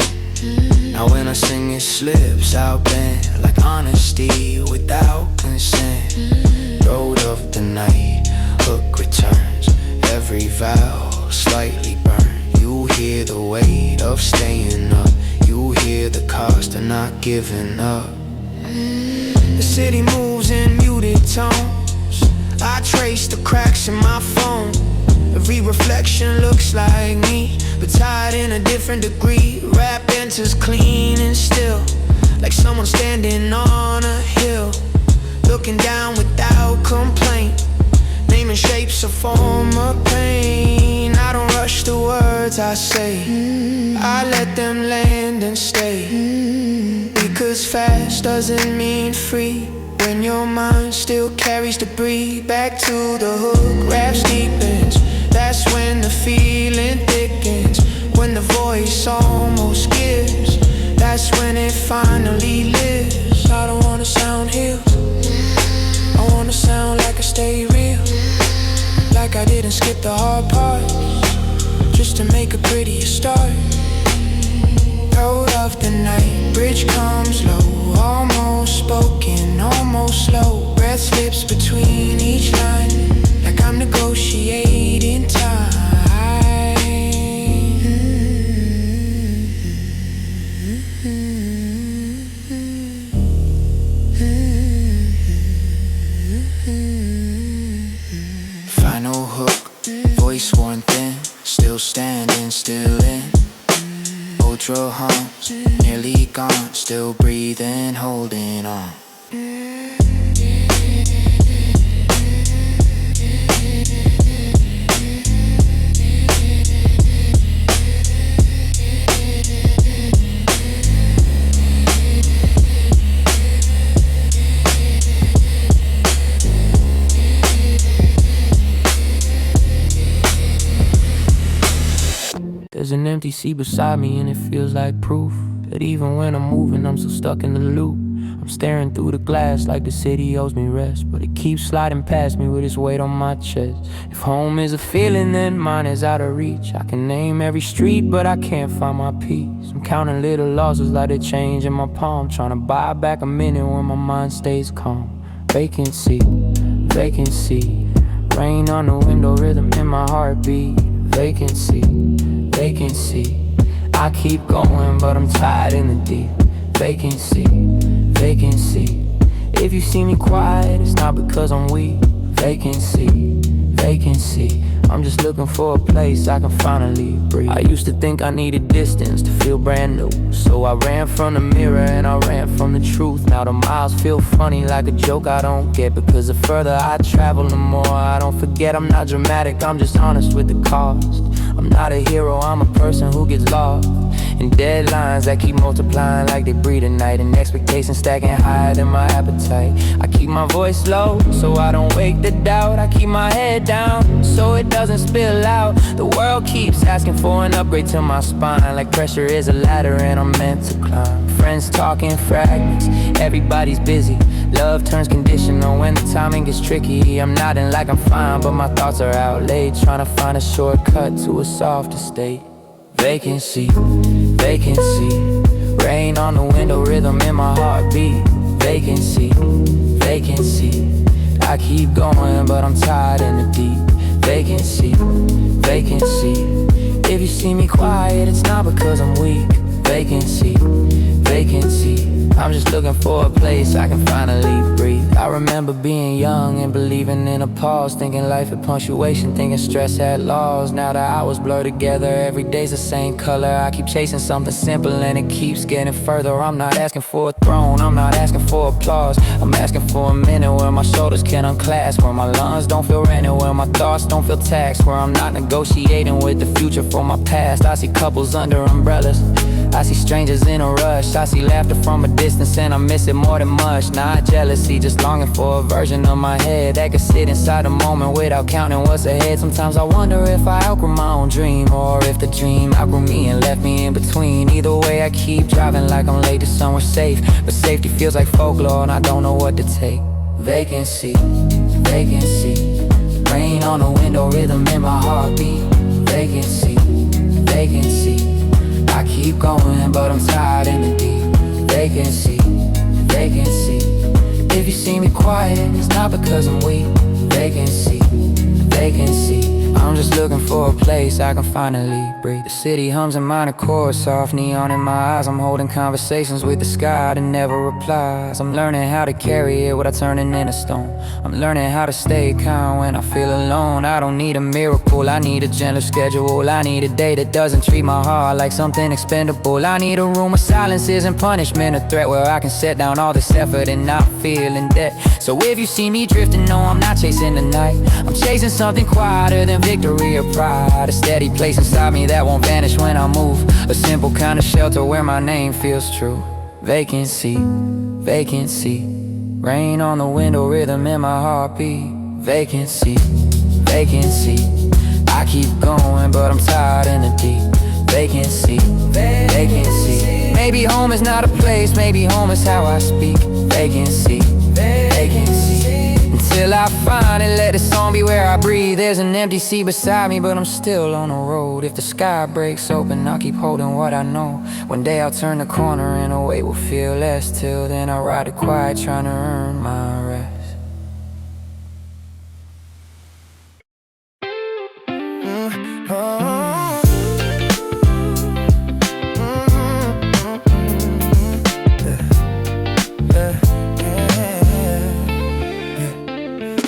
Now when I sing it slips out bent like honesty without consent. Road of the night, hook returns, every vow slightly burned. You hear the weight of staying up, you hear the cost of not giving up. The city moves in muted tones, I trace the cracks in my phone. Every reflection looks like me, but tied in a different degree. Rap enters clean and still, like someone standing on a hill, looking down without complaint, naming shapes of form of pain. I don't rush the words I say, I let them land and stay. Because fast doesn't mean free, when your mind still carries debris. Back to the hook, raps deepens, that's when the feeling thickens. When the voice almost gives, that's when it finally lives. I don't wanna sound healed, I wanna sound like I stay real, like I didn't skip the hard parts, just to make a prettier start. Road of the night, bridge comes low, almost spoken, almost slow. Breath slips between each line, like I'm negotiating time. Final hook, voice worn thin, still standing, still in. Ultra hums, nearly gone, still breathing, holding on. There's an empty seat beside me and it feels like proof that even when I'm moving I'm still stuck in the loop. I'm staring through the glass like the city owes me rest, but it keeps sliding past me with its weight on my chest. If home is a feeling then mine is out of reach. I can name every street but I can't find my peace. I'm counting little losses like they change in my palm, trying to buy back a minute when my mind stays calm. Vacancy, vacancy, rain on the window, rhythm in my heartbeat. Vacancy, vacancy, I keep going but I'm tired in the deep. Vacancy, vacancy, if you see me quiet it's not because I'm weak. Vacancy, vacancy, I'm just looking for a place I can finally breathe. I used to think I needed distance to feel brand new, so I ran from the mirror and I ran from the truth. Now the miles feel funny like a joke I don't get, because the further I travel the more I don't forget. I'm not dramatic, I'm just honest with the cost. I'm not a hero, I'm a person who gets lost in deadlines that keep multiplying like they breathe at night, and expectations stacking higher than my appetite. I keep my voice low so I don't wake the doubt. I keep my head down so it doesn't spill out. The world keeps asking for an upgrade to my spine, like pressure is a ladder and I'm meant to climb. Friends talking fragments, everybody's busy. Love turns conditional when the timing gets tricky. I'm nodding like I'm fine but my thoughts are out late, trying to find a shortcut to a softer state. Vacancy, vacancy, rain on the window, rhythm in my heartbeat. Vacancy, vacancy, I keep going but I'm tired in the deep. Vacancy, vacancy, if you see me quiet it's not because I'm weak. Vacancy, vacancy, I'm just looking for a place I can finally breathe. I remember being young and believing in a pause, thinking life had punctuation, thinking stress had laws. Now the hours blur together, every day's the same color. I keep chasing something simple and it keeps getting further. I'm not asking for a throne, I'm not asking for applause. I'm asking for a minute where my shoulders can unclasp, where my lungs don't feel rented, where my thoughts don't feel taxed, where I'm not negotiating with the future for my past. I see couples under umbrellas, I see strangers in a rush, I see laughter from a distance and I miss it more than much. Not jealousy, just longing for a version of my head that could sit inside a moment without counting what's ahead. Sometimes I wonder if I outgrew my own dream, or if the dream outgrew me and left me in between. Either way I keep driving like I'm late to somewhere safe, but safety feels like folklore and I don't know what to take. Vacancy, vacancy, rain on the window, rhythm in my heartbeat. Vacancy, vacancy, I keep going but I'm tired in the deep. Vacancy, vacancy, if you see me quiet, it's not because I'm weak. Vacancy, vacancy, I'm just looking for a place I can finally breathe. The city hums a minor chord, soft neon in my eyes. I'm holding conversations with the sky that never replies. I'm learning how to carry it without turning into stone. I'm learning how to stay calm when I feel alone. I don't need a miracle, I need a gentle schedule. I need a day that doesn't treat my heart like something expendable. I need a room where silence isn't punishment, a threat where I can set down all this effort and not feel in debt. So if you see me drifting, no, I'm not chasing the night. I'm chasing something quieter than victory or pride. A steady place inside me that won't vanish when I move. A simple kind of shelter where my name feels true. Vacancy, vacancy, rain on the window, rhythm in my heartbeat. Vacancy, vacancy, I keep going but I'm tired in the deep. Vacancy, vacancy, maybe home is not a place, maybe home is how I speak. Vacancy, vacancy, until I finally let the song be where I breathe. There's an empty seat beside me, but I'm still on the road. If the sky breaks open, I'll keep holding what I know. One day I'll turn the corner and the weight will feel less. Till then I'll ride it quiet, trying to earn my rest.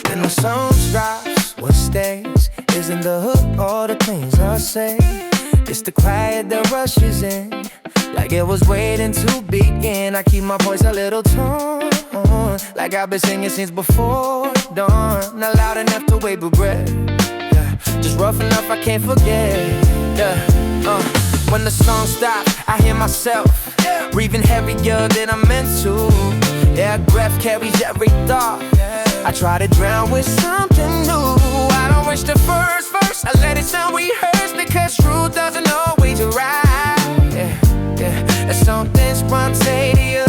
When the song drops, what stays isn't the hook or the things I say. It's the quiet that rushes in, like it was waiting to begin. I keep my voice a little tone, like I've been singing since before dawn. Not loud enough to wave a breath, yeah. Just rough enough I can't forget, yeah. When the song stops, I hear myself breathing heavier than I'm meant to. Yeah, breath carries every thought. I try to drown with something new. I don't rush the first verse, I let it sound rehearsed, because truth doesn't always arrive. Yeah, yeah, there's something spontaneous.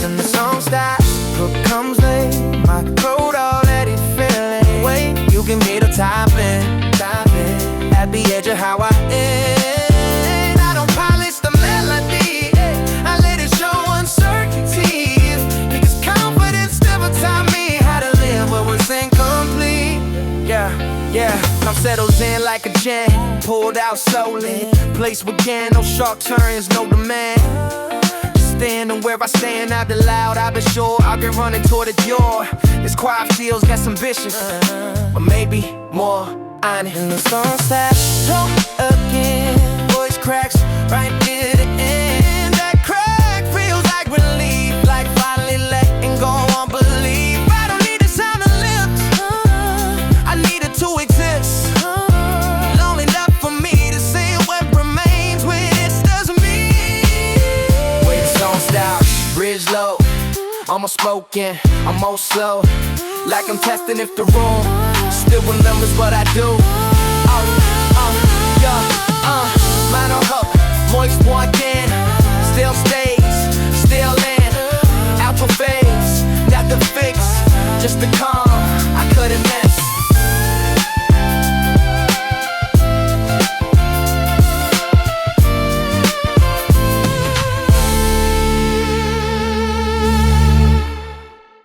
And the song stops, hook comes late, my coat already feeling. Wait, you can hear the topping at the edge of how I end. I don't polish the melody, I let it show uncertainty, because confidence never taught me how to live what was incomplete. Yeah, I'm settled in like a gem, pulled out slowly, placed again, no sharp turns, no demand. Just standing where I stand out loud, I've been sure I've been running toward the door. This quiet feels less ambitious, but maybe more honest. And the song starts again, voice cracks right near the end. That crack feels like relief, like finally letting go on belief. I don't need the sound of lips, I need it to exist. Long enough for me to say what remains when it doesn't mean. Wait, the song stops, bridge low, almost spoken, almost slow, like I'm testing if the room still remembers what I do.